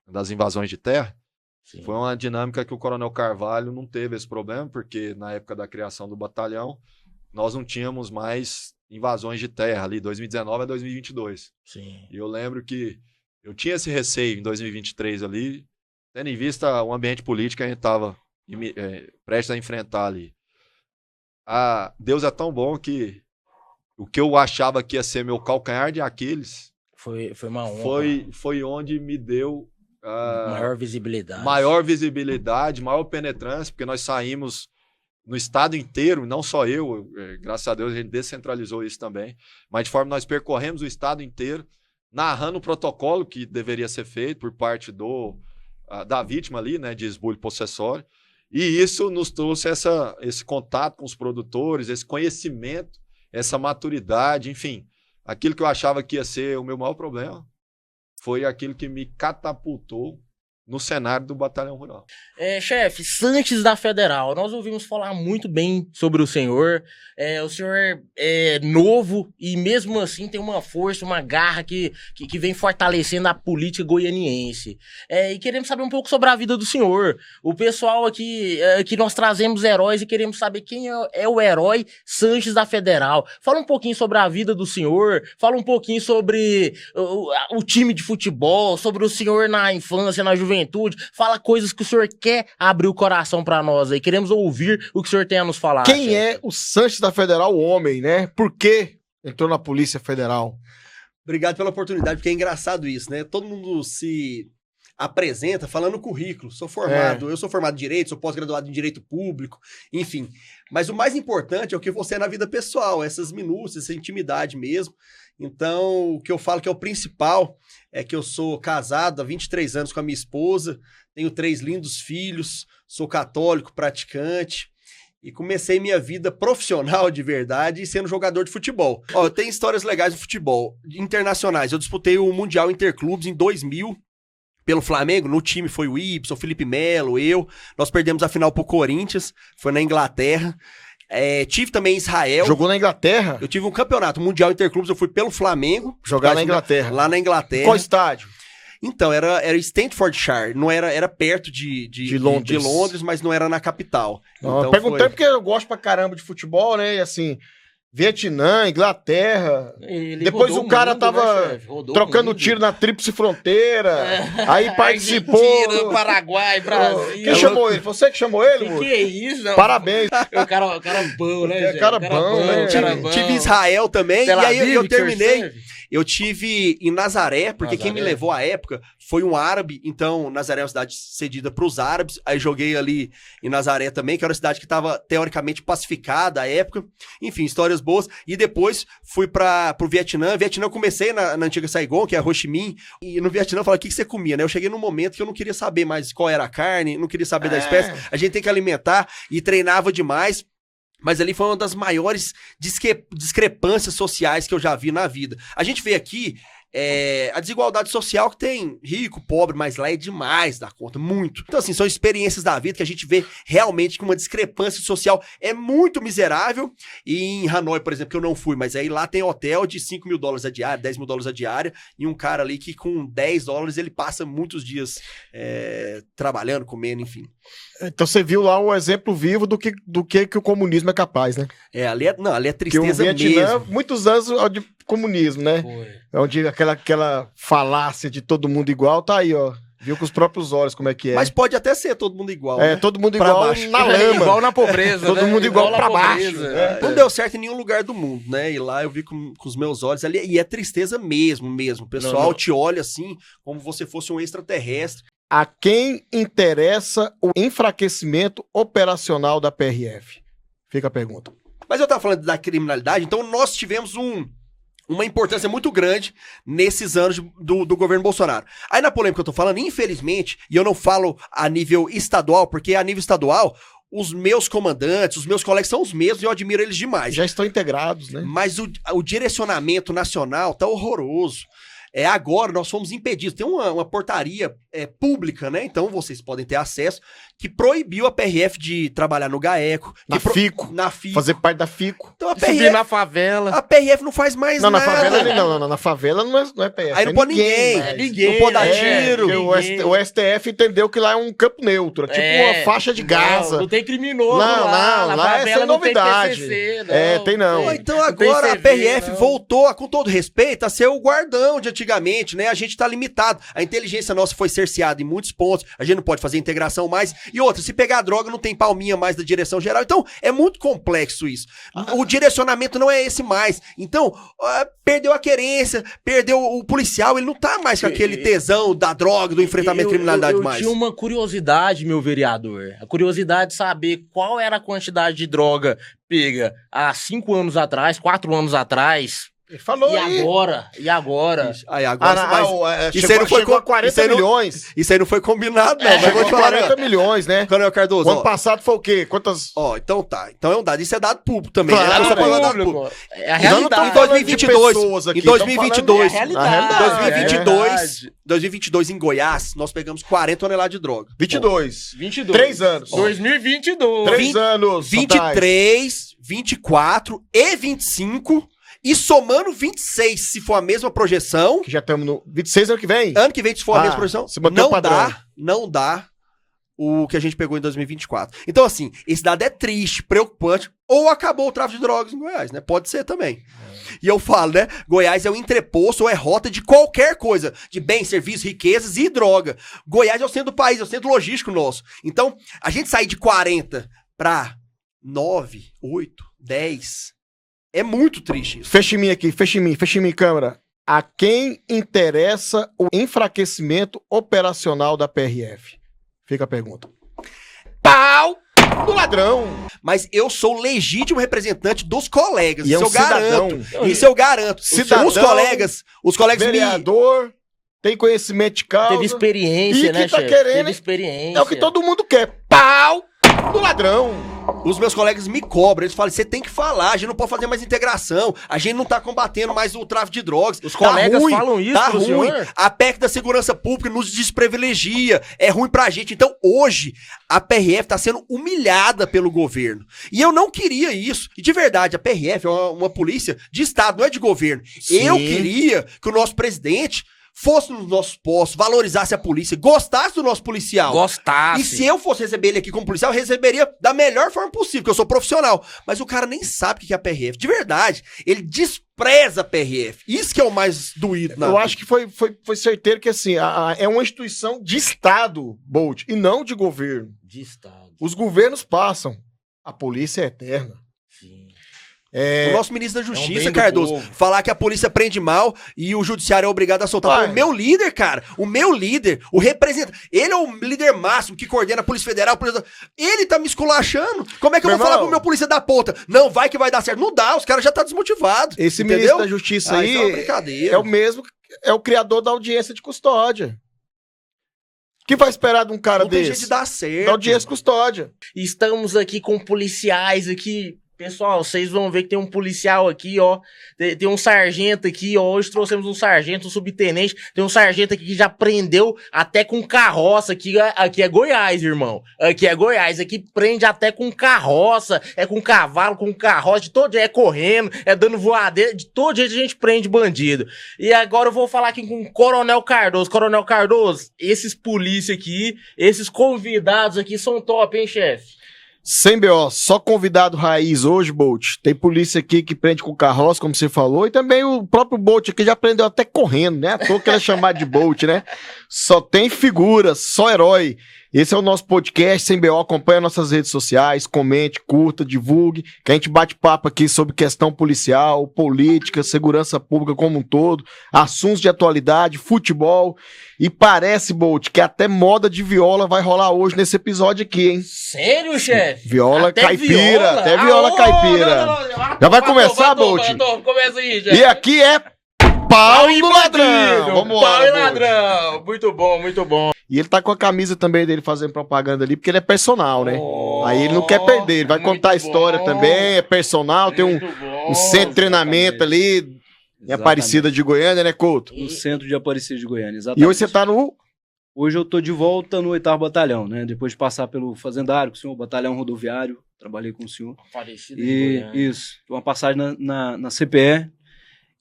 das invasões de terra. Sim. Foi uma dinâmica que o Coronel Carvalho não teve esse problema, porque na época da criação do batalhão, nós não tínhamos mais invasões de terra ali, 2019 a 2022. Sim. E eu lembro que eu tinha esse receio em 2023 ali, tendo em vista o ambiente político que a gente estava prestes a enfrentar ali. Deus é tão bom que o que eu achava que ia ser meu calcanhar de Aquiles foi uma honra. Foi onde me deu maior visibilidade. Maior visibilidade, maior penetrância, porque nós saímos no estado inteiro, não só eu, graças a Deus a gente descentralizou isso também, mas de forma nós percorremos o estado inteiro, narrando o protocolo que deveria ser feito por parte da vítima ali, né, de esbulho possessório, e isso nos trouxe esse contato com os produtores, esse conhecimento, essa maturidade, enfim, aquilo que eu achava que ia ser o meu maior problema, foi aquilo que me catapultou no cenário do Batalhão Rural. Chefe, Sanches da Federal, nós ouvimos falar muito bem sobre o senhor. O senhor é novo e mesmo assim tem uma força, uma garra que vem fortalecendo a política goianiense. E queremos saber um pouco sobre a vida do senhor. O pessoal aqui, que nós trazemos heróis e queremos saber quem é o herói Sanches da Federal. Fala um pouquinho sobre a vida do senhor, fala um pouquinho sobre o time de futebol, sobre o senhor na infância, na juventude. Fala coisas que o senhor quer abrir o coração pra nós aí. Queremos ouvir o que o senhor tem a nos falar. Quem chefe. é o Sanches da Federal, o homem, né? Por que entrou na Polícia Federal? Obrigado pela oportunidade, porque é engraçado isso, né? Todo mundo se apresenta falando currículo. Eu sou formado em Direito, sou pós-graduado em Direito Público, enfim. Mas o mais importante é o que você é na vida pessoal, essas minúcias, essa intimidade mesmo. Então, o que eu falo que é o principal é que eu sou casado há 23 anos com a minha esposa, tenho 3 lindos filhos, sou católico, praticante, e comecei minha vida profissional de verdade sendo jogador de futebol. Eu tenho histórias legais de futebol internacionais. Eu disputei o Mundial Interclubes em 2000, pelo Flamengo. No time foi o Ibson, o Felipe Melo, eu. Nós perdemos a final pro Corinthians, foi na Inglaterra. Tive também em Israel. Jogou na Inglaterra? Eu tive um campeonato mundial interclubes, eu fui pelo Flamengo. Jogar na Inglaterra. Lá na Inglaterra. Qual estádio? Então, era Staffordshire, não era perto de Londres, mas não era na capital. Não, então, perguntei porque eu gosto pra caramba de futebol, né? E assim, Vietnã, Inglaterra. Ele Depois rodou o cara mundo, né, tava chefe? Rodou trocando mundo. tiro na Tríplice Fronteira. Aí participou. Argentina, Paraguai, Brasil. Quem chamou ele? Você que chamou ele, Que moço? é isso? Não? Parabéns. O cara bom, né, É, gente? cara bom, né? Tive Israel também, Tel e aí Aviv, eu que terminei. serve? Eu tive em Nazaré, porque quem me Nazaré. levou à época foi um árabe, então Nazaré é uma cidade cedida para os árabes, aí joguei ali em Nazaré também, que era uma cidade que estava teoricamente pacificada à época, enfim, histórias boas, e depois fui para o Vietnã. Vietnã eu comecei na antiga Saigon, que é Ho Chi Minh, e no Vietnã eu falei, o que você comia, né? Eu cheguei num momento que eu não queria saber mais qual era a carne, não queria saber da espécie, a gente tem que alimentar, e treinava demais. Mas ali foi uma das maiores discrepâncias sociais que eu já vi na vida. A gente vê aqui a desigualdade social que tem rico, pobre, mas lá é demais da conta, muito. Então, assim, são experiências da vida que a gente vê realmente que uma discrepância social é muito miserável. E em Hanoi, por exemplo, que eu não fui, mas aí lá tem hotel de $5 mil a diária, $10 mil a diária, e um cara ali que com $10 ele passa muitos dias trabalhando, comendo, enfim. Então você viu lá o exemplo vivo do que o comunismo é capaz, né? Ali é Porque o tristeza Vietnã, mesmo. muitos anos de comunismo, né? Onde aquela falácia de todo mundo igual tá aí, ó. Viu com os próprios olhos como é que é. Mas pode até ser todo mundo igual, né? todo mundo Pra igual baixo. na lama. Igual na pobreza, Todo né? mundo igual na pra pobreza, baixo. né? Não deu certo em nenhum lugar do mundo, né? E lá eu vi com os meus olhos ali, e é tristeza mesmo. O pessoal Não. te olha assim, como você fosse um extraterrestre. A quem interessa o enfraquecimento operacional da PRF? Fica a pergunta. Mas eu tava falando da criminalidade, então nós tivemos uma importância muito grande nesses anos do governo Bolsonaro. Aí na polêmica que eu tô falando, infelizmente, e eu não falo a nível estadual, porque a nível estadual, os meus comandantes, os meus colegas são os mesmos e eu admiro eles demais. Já estão integrados, né? Mas o direcionamento nacional tá horroroso. Agora nós fomos impedidos. Tem uma portaria pública, né? Então vocês podem ter acesso, que proibiu a PRF de trabalhar no GAECO. Na FICO. Na FICO. Fazer parte da FICO. Então a Subir PRF, na favela. a PRF não faz mais Não, na nada. favela não. Na favela não é PRF. Aí não pode ninguém. mais. Ninguém, Não pode dar né? tiro. Porque o STF entendeu que lá é um campo neutro. É tipo uma faixa de Gaza. Não tem criminoso Não, lá. não, Na lá é favela sem não tem novidade. PCC, Tem não. Pô, então Não tem agora a CV, PRF não. voltou, com todo respeito, a ser o guardão de antigamente, né? A gente tá limitado. A inteligência nossa foi cerceada em muitos pontos. A gente não pode fazer integração mais. E outra, se pegar a droga, não tem palminha mais da direção geral. Então, é muito complexo isso. O direcionamento não é esse mais. Então, perdeu a querência, perdeu o policial. Ele não tá mais com aquele tesão da droga, do enfrentamento à criminalidade eu mais. tinha uma curiosidade, meu vereador. A curiosidade de saber qual era a quantidade de droga pega há 5 anos atrás, 4 anos atrás. Ele falou E aí. agora? Aí agora isso aí não foi chegou a 40 isso aí não- milhões. Isso aí não foi combinado, não. Mas eu Chegou vou a te falar, 40 milhões, né? Coronel Cardoso, O ano ó, passado foi o quê? Quantas... então tá. Então é um dado. Isso é dado público também. Claro, né? Não só também. falando dado público. É a Nós não estamos realidade. falando de 2022, pessoas aqui, em 2022, É a Na realidade. realidade. 2022 em Goiás, nós pegamos 40 toneladas de droga. 22. 22. 3 anos. 2022. 3 anos. 23, 24 e 25 e somando 26, se for a mesma projeção. Que já estamos no 26 ano que vem. Ano que vem, se for a mesma projeção, se manter o padrão. não dá o que a gente pegou em 2024. Então, assim, esse dado é triste, preocupante, ou acabou o tráfico de drogas em Goiás, né? Pode ser também. E eu falo, né? Goiás é o entreposto ou é rota de qualquer coisa, de bens, serviços, riquezas e droga. Goiás é o centro do país, é o centro logístico nosso. Então, a gente sair de 40 para 9, 8, 10, é muito triste isso. Fecha em mim aqui, fecha em mim, câmera. A quem interessa o enfraquecimento operacional da PRF? Fica a pergunta. Pau do ladrão. Mas eu sou o legítimo representante dos colegas. E é um isso eu garanto. cidadão. Isso eu garanto. Cidadão, os colegas me... Vereador, tem conhecimento de causa. Teve experiência, E né, que tá chefe? querendo- Teve experiência. É o que todo mundo quer. Pau do ladrão. Os meus colegas me cobram, eles falam, você tem que falar, a gente não pode fazer mais integração, a gente não tá combatendo mais o tráfico de drogas. Os colegas falam isso tá pro ruim. senhor? A PEC da segurança pública nos desprivilegia, é ruim pra gente. Então, hoje, a PRF tá sendo humilhada pelo governo. E eu não queria isso. E de verdade, a PRF é uma polícia de Estado, não é de governo. Sim. Eu queria que o nosso presidente fosse nos nossos postos, valorizasse a polícia, gostasse do nosso policial. Gostasse. E se eu fosse receber ele aqui como policial, eu receberia da melhor forma possível, porque eu sou profissional. Mas o cara nem sabe o que é a PRF. De verdade, ele despreza a PRF. Isso que é o mais doído. Eu acho que foi certeiro que, assim, é uma instituição de Estado, Bolt, e não de governo. De Estado. Os governos passam. A polícia é eterna. Sim. O nosso ministro da Justiça, bem do Cardoso, povo. falar que a polícia prende mal e o judiciário é obrigado a soltar. Vai. Pô, o meu líder, cara, o meu líder, o representante, ele é o líder máximo que coordena a Polícia Federal, ele tá me esculachando. Como é que eu Meu vou falar irmão, pro meu polícia da ponta? Não, vai que vai dar certo. Não dá, os caras já tá desmotivados. Esse entendeu? ministro da Justiça aí Isso é uma brincadeira. é o mesmo, é o criador da audiência de custódia. O que vai esperar de um cara Não tem desse? jeito de dar certo. Da audiência de custódia. Estamos aqui com policiais aqui. Pessoal, vocês vão ver que tem um policial aqui, ó. Tem um sargento aqui, ó. Hoje trouxemos um sargento, um subtenente. Tem um sargento aqui que já prendeu até com carroça. Aqui é Goiás, irmão. Aqui é Goiás. Aqui prende até com carroça. É com cavalo, com carroça. De todo jeito, é correndo, é dando voadeira. De todo jeito a gente prende bandido. E agora eu vou falar aqui com o Coronel Cardoso. Coronel Cardoso, esses polícia aqui, esses convidados aqui são top, hein, chefe? Sem BO, só convidado raiz hoje, Bolt. Tem polícia aqui que prende com carroça, como você falou, e também o próprio Bolt aqui já prendeu até correndo, né? À toa que ele é chamado de Bolt, né? Só tem figura, só herói. Esse é o nosso podcast, Sem BO. Acompanha nossas redes sociais, comente, curta, divulgue, que a gente bate papo aqui sobre questão policial, política, segurança pública como um todo, assuntos de atualidade, futebol. E parece, Bolt, que até moda de viola vai rolar hoje nesse episódio aqui, hein? Sério, chefe? Viola Até caipira, até viola Aô, caipira. não. Já vai começar, Bolt? Começa aí, chefe. E aqui é Pau do Ladrão. Vamos lá, Pau e Bolt. ladrão. Muito bom, muito bom. E ele tá com a camisa também dele fazendo propaganda ali, porque ele é personal, né? Oh, Aí ele não quer perder, ele vai muito contar a história bom. também, é personal, tem Muito bom. um centro de treinamento ali, em Aparecida de Goiânia, né, Couto? No centro de Aparecida de Goiânia, E exatamente. hoje você tá no... Hoje eu tô de volta no 8º Batalhão, né? Depois de passar pelo Fazendário com o senhor, Batalhão Rodoviário, trabalhei com o senhor. Aparecida de E Goiânia. isso, uma passagem na CPE,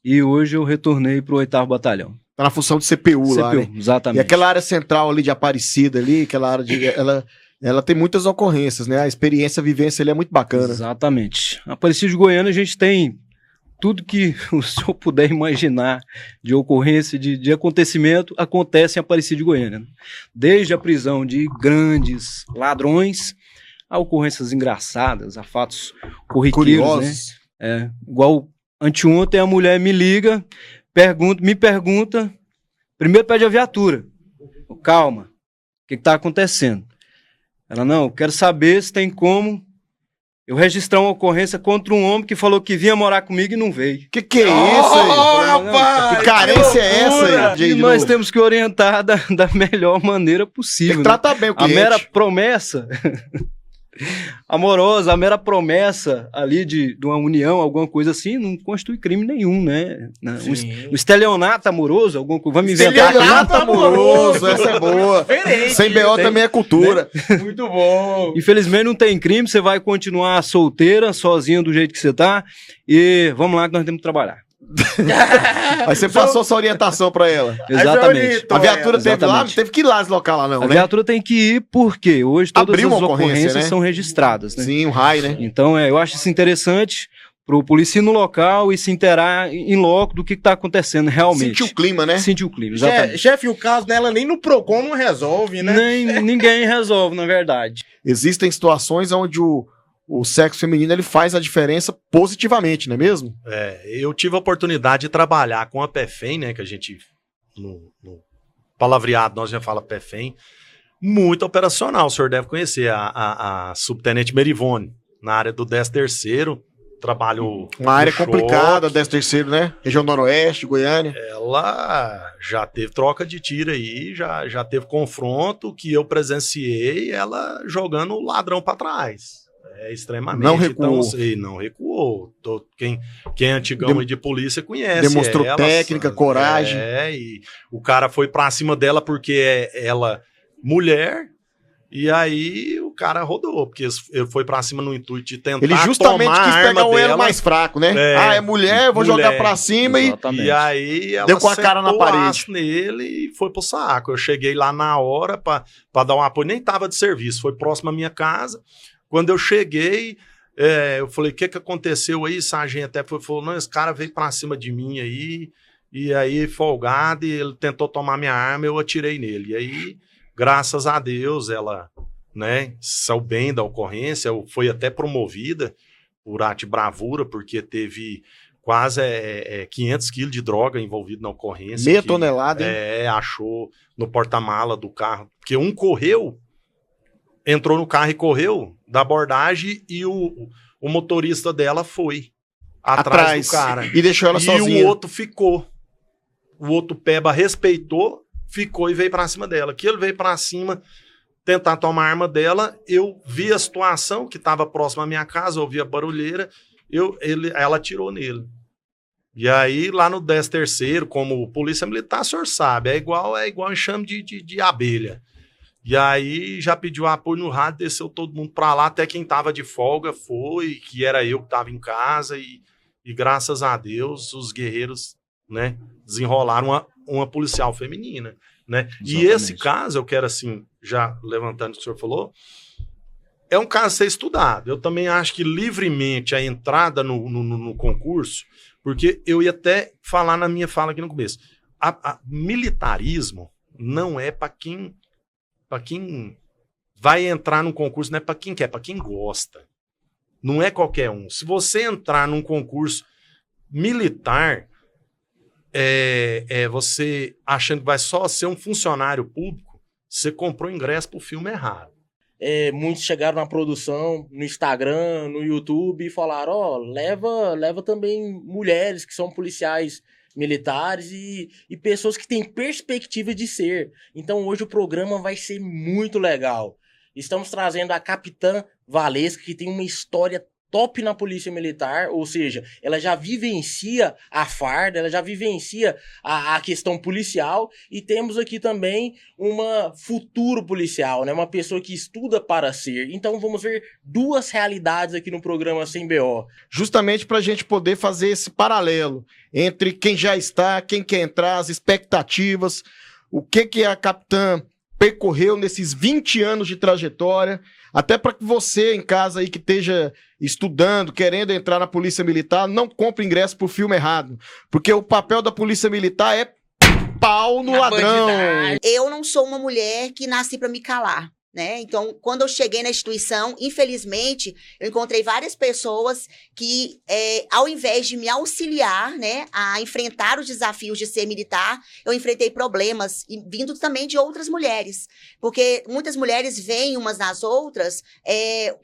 e hoje eu retornei pro 8º Batalhão. Tá na função de CPU lá, né? Exatamente. E aquela área central ali de Aparecida ali, aquela área de... Ela tem muitas ocorrências, né? A experiência, a vivência ali é muito bacana. Exatamente. Aparecida de Goiânia a gente tem tudo que o senhor puder imaginar de ocorrência, de acontecimento, acontece em Aparecida de Goiânia. Né? Desde a prisão de grandes ladrões, a ocorrências engraçadas, a fatos corriqueiros, Curiosos. né? Igual anteontem a mulher me liga, me pergunta, primeiro pede a viatura. Calma, o que está acontecendo? Ela, não, eu quero saber se tem como eu registrar uma ocorrência contra um homem que falou que vinha morar comigo e não veio. Que é isso aí? rapaz! Que carência é essa aí? E nós temos que orientar da melhor maneira Tem possível. que né? tratar bem o A cliente. mera promessa amorosa, a mera promessa ali de uma união, alguma coisa assim, não constitui crime nenhum, né? O estelionato amoroso, alguma coisa. Vamos inventar Estelionato aqui. amoroso, essa é boa. Diferente. Sem BO também é cultura. Muito bom. Infelizmente não tem crime, você vai continuar solteira, sozinha do jeito que você tá, e vamos lá que nós temos que trabalhar. Aí você passou essa orientação pra ela. Exatamente. A viatura teve lá, não Exatamente. teve que ir lá deslocar lá não, A né? viatura tem que ir porque hoje todas Abriu uma as ocorrência, ocorrências né? são registradas, né? Sim, um raio, né? Então, eu acho isso interessante pro polícia ir no local e se inteirar em loco do que tá acontecendo realmente. Sentiu o clima, né? Sentir o clima, exatamente. Chefe, o caso dela nem no Procon não resolve, né? Ninguém resolve, na verdade. Existem situações onde o sexo feminino ele faz a diferença positivamente, não é mesmo? Eu tive a oportunidade de trabalhar com a PEFEM, né, que a gente, no palavreado, nós já fala PEFEM, muito operacional, o senhor deve conhecer, a subtenente Merivone, na área do 13º, trabalho... Uma área no choque. complicada, 13º, né? Região Noroeste, Goiânia. Ela já teve troca de tiro aí, já teve confronto que eu presenciei, ela jogando o ladrão para trás. É extremamente. Não recuou. Então, não recuou. Quem é antigão aí de polícia conhece. Demonstrou ela, técnica, coragem. E o cara foi pra cima dela porque é ela mulher, e aí cara rodou, porque ele foi pra cima no intuito de tentar Ele justamente tomar quis a pegar arma o elo dela. mais fraco, né? É mulher, eu vou jogar pra cima Exatamente. E aí ela Deu com a cara na sentou o parede. aço nele e foi pro saco. Eu cheguei lá na hora pra dar um apoio, nem tava de serviço, foi próximo à minha casa. Quando eu cheguei, eu falei, o que aconteceu aí, sargento? Até falou, não, esse cara veio pra cima de mim aí, e aí folgado, e ele tentou tomar minha arma, eu atirei nele. E aí, graças a Deus, ela, né, saiu bem da ocorrência, foi até promovida por ato de bravura, porque teve quase 500 quilos de droga envolvido na ocorrência. Meia tonelada, hein? Achou no porta-mala do carro, porque um correu, entrou no carro e correu da abordagem e o motorista dela foi atrás do cara. E deixou ela sozinha. E o outro ficou. O outro peba respeitou, ficou e veio pra cima dela. Que ele veio pra cima tentar tomar a arma dela, eu vi a situação que estava próxima à minha casa, ouvi a barulheira, ela atirou nele. E aí, lá no 13º, como polícia militar, o senhor sabe, é igual enxame de abelha. E aí já pediu apoio no rádio, desceu todo mundo pra lá, até quem tava de folga foi, que era eu que tava em casa, e graças a Deus os guerreiros, né, desenrolaram uma policial feminina, né? E esse caso, eu quero assim, já levantando o que o senhor falou, é um caso a ser estudado. Eu também acho que livremente a entrada no concurso, porque eu ia até falar na minha fala aqui no começo, militarismo não é para quem vai entrar num concurso, não é para quem quer, é para quem gosta. Não é qualquer um. Se você entrar num concurso militar, você achando que vai só ser um funcionário público, você comprou ingresso pro filme errado. Muitos chegaram na produção, no Instagram, no YouTube e falaram, leva também mulheres que são policiais militares e pessoas que têm perspectiva de ser. Então hoje o programa vai ser muito legal. Estamos trazendo a Capitã Valesca, que tem uma história top na Polícia Militar, ou seja, ela já vivencia a farda, ela já vivencia a questão policial, e temos aqui também uma futuro policial, né? Uma pessoa que estuda para ser. Então vamos ver duas realidades aqui no programa Sem BO. Justamente para a gente poder fazer esse paralelo entre quem já está, quem quer entrar, as expectativas, o que a capitã percorreu nesses 20 anos de trajetória, até para que você em casa aí que esteja estudando, querendo entrar na Polícia Militar, não compre ingresso por filme errado, porque o papel da Polícia Militar é pau no ladrão. Eu não sou uma mulher que nasci para me calar, né? Então, quando eu cheguei na instituição, infelizmente, eu encontrei várias pessoas que, ao invés de me auxiliar, né, a enfrentar os desafios de ser militar, eu enfrentei problemas, vindo também de outras mulheres. Porque muitas mulheres veem umas nas outras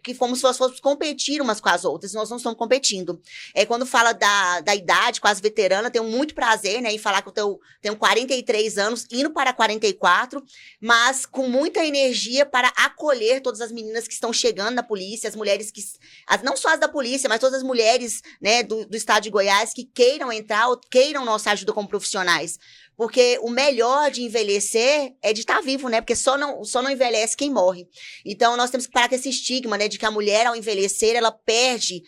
que como se nós fôssemos competir umas com as outras, nós não estamos competindo. Quando fala da idade, quase veterana, tenho muito prazer, né, em falar que eu tenho 43 anos, indo para 44, mas com muita energia para acolher todas as meninas que estão chegando na polícia, as mulheres que, não só as da polícia, mas todas as mulheres, né, do estado de Goiás que queiram entrar ou queiram nossa ajuda como profissionais. Porque o melhor de envelhecer é de estar vivo, né? Porque só não envelhece quem morre. Então, nós temos que parar com esse estigma, né? De que a mulher, ao envelhecer, ela perde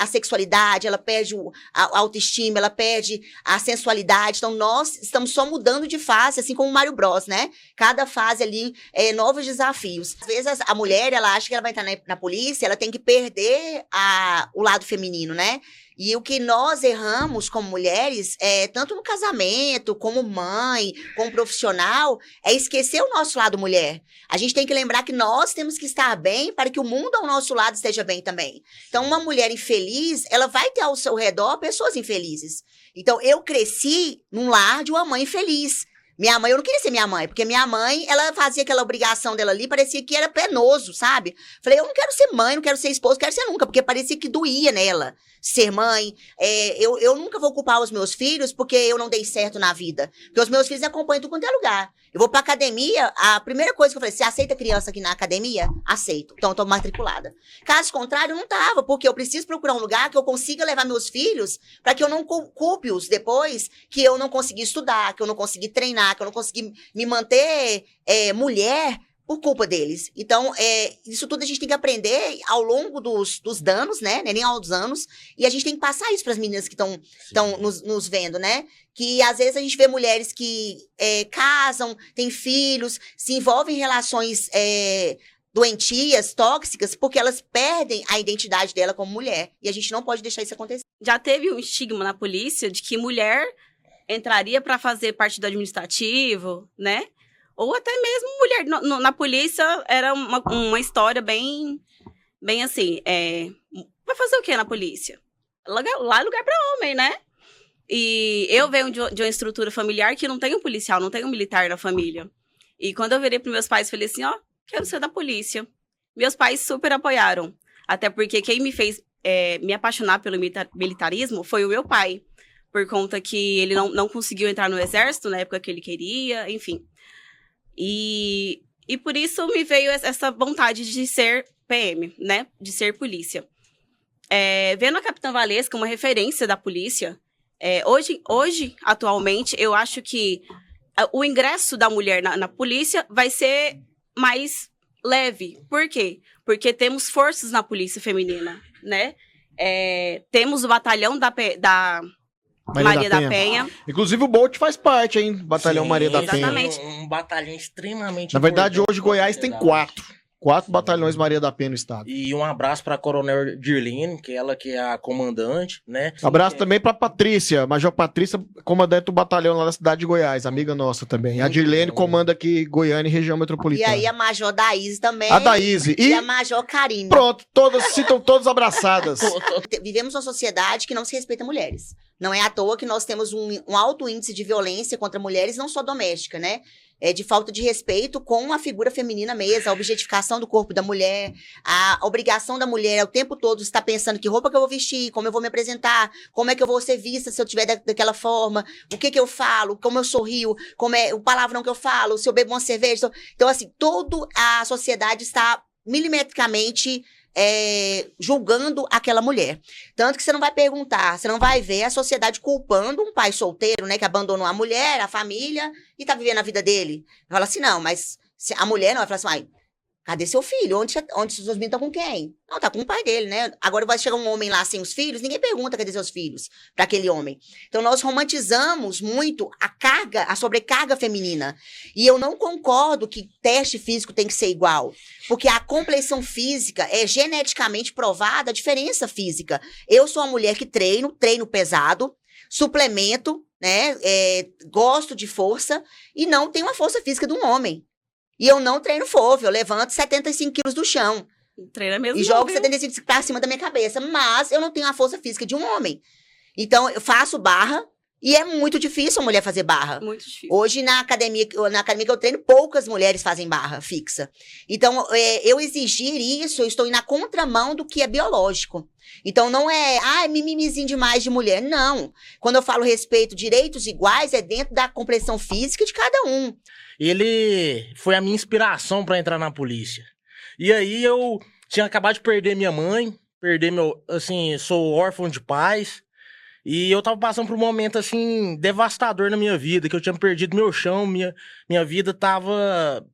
a sexualidade, ela perde a autoestima, ela perde a sensualidade. Então, nós estamos só mudando de fase, assim como o Mario Bros, né? Cada fase ali, novos desafios. Às vezes, a mulher, ela acha que ela vai entrar na polícia, ela tem que perder o lado feminino, né? E o que nós erramos como mulheres, tanto no casamento, como mãe, como profissional, é esquecer o nosso lado mulher. A gente tem que lembrar que nós temos que estar bem para que o mundo ao nosso lado esteja bem também. Então, uma mulher infeliz, ela vai ter ao seu redor pessoas infelizes. Então, eu cresci num lar de uma mãe infeliz. Minha mãe, eu não queria ser minha mãe, porque minha mãe, ela fazia aquela obrigação dela ali, parecia que era penoso, sabe? Falei, eu não quero ser mãe, não quero ser esposa, não quero ser nunca, porque parecia que doía nela ser mãe. Eu nunca vou culpar os meus filhos porque eu não dei certo na vida. Porque os meus filhos acompanham tudo quanto é lugar. Eu vou pra academia, a primeira coisa que eu falei, você aceita criança aqui na academia? Aceito. Então eu tô matriculada. Caso contrário, eu não tava, porque eu preciso procurar um lugar que eu consiga levar meus filhos para que eu não culpe-os depois que eu não consegui estudar, que eu não consegui treinar, que eu não consegui me manter mulher por culpa deles. Então, isso tudo a gente tem que aprender ao longo dos danos, né? Nem aos anos. E a gente tem que passar isso para as meninas que estão nos vendo, né? Que às vezes a gente vê mulheres que casam, têm filhos, se envolvem em relações doentias, tóxicas, porque elas perdem a identidade dela como mulher. E a gente não pode deixar isso acontecer. Já teve um estigma na polícia de que mulher entraria para fazer parte do administrativo, né? Ou até mesmo mulher na polícia era uma história bem assim, vai fazer o que na polícia? Lá é lugar para homem, né? E eu venho de uma estrutura familiar que não tem um policial, não tem um militar na família. E quando eu virei para meus pais, falei assim, ó, quero ser da polícia. Meus pais super apoiaram, até porque quem me fez me apaixonar pelo militarismo foi o meu pai, por conta que ele não conseguiu entrar no exército na época que ele queria, enfim. E por isso me veio essa vontade de ser PM, né? De ser polícia. Vendo a Capitã Valesca, uma referência da polícia, hoje, atualmente, eu acho que o ingresso da mulher na polícia vai ser mais leve. Por quê? Porque temos forças na polícia feminina, né? Temos o batalhão da Maria da Penha. Inclusive o Bolt faz parte, hein? Batalhão Sim, Maria da Penha. exatamente. Um batalhão extremamente Na verdade, importante hoje pra Goiás tem sociedade. 4 batalhões Maria da Penha no estado. E um abraço pra Coronel Dirline, que ela que é a comandante, né? Abraço também pra Patrícia, Major Patrícia, comandante do batalhão lá da cidade de Goiás, amiga nossa também. A Dirlene comanda aqui Goiânia e região E metropolitana. aí a Major Daíse também. A Daíse. E E a Major Karine. pronto, citam todas abraçadas. Vivemos uma sociedade que não se respeita mulheres. Não é à toa que nós temos um alto índice de violência contra mulheres, não só doméstica, né? De falta de respeito com a figura feminina mesmo, a objetificação do corpo da mulher, a obrigação da mulher o tempo todo estar pensando que roupa que eu vou vestir, como eu vou me apresentar, como é que eu vou ser vista se eu tiver daquela forma, o que eu falo, como eu sorrio, como é o palavrão que eu falo, se eu bebo uma cerveja. Então, assim, toda a sociedade está milimetricamente julgando aquela mulher. Tanto que você não vai perguntar, você não vai ver a sociedade culpando um pai solteiro, né, que abandonou a mulher, a família e tá vivendo a vida dele. Fala assim, não, mas a mulher não vai falar assim, ai, cadê seu filho? Onde os seus meninos estão com quem? Não, tá com o pai dele, né? Agora vai chegar um homem lá sem os filhos, ninguém pergunta cadê seus filhos para aquele homem. Então nós romantizamos muito a sobrecarga feminina. E eu não concordo que teste físico tem que ser igual, porque a compleição física é geneticamente provada a diferença física. Eu sou uma mulher que treino pesado, suplemento, né? Gosto de força e não tenho a força física de um homem. E eu não treino fofo, eu levanto 75 quilos do chão. Treina mesmo. E jogo 75 pra cima da minha cabeça. Mas eu não tenho a força física de um homem. Então, eu faço barra. E é muito difícil a mulher fazer barra. Muito difícil. Hoje, na academia que eu treino, poucas mulheres fazem barra fixa. Então, eu exigir isso, eu estou indo na contramão do que é biológico. Então, não é, mimimizinho demais de mulher. Não. Quando eu falo respeito, direitos iguais, é dentro da compreensão física de cada um. Ele foi a minha inspiração pra entrar na polícia. E aí eu tinha acabado de perder minha mãe, sou órfão de pais. E eu tava passando por um momento, assim, devastador na minha vida, que eu tinha perdido meu chão, minha vida tava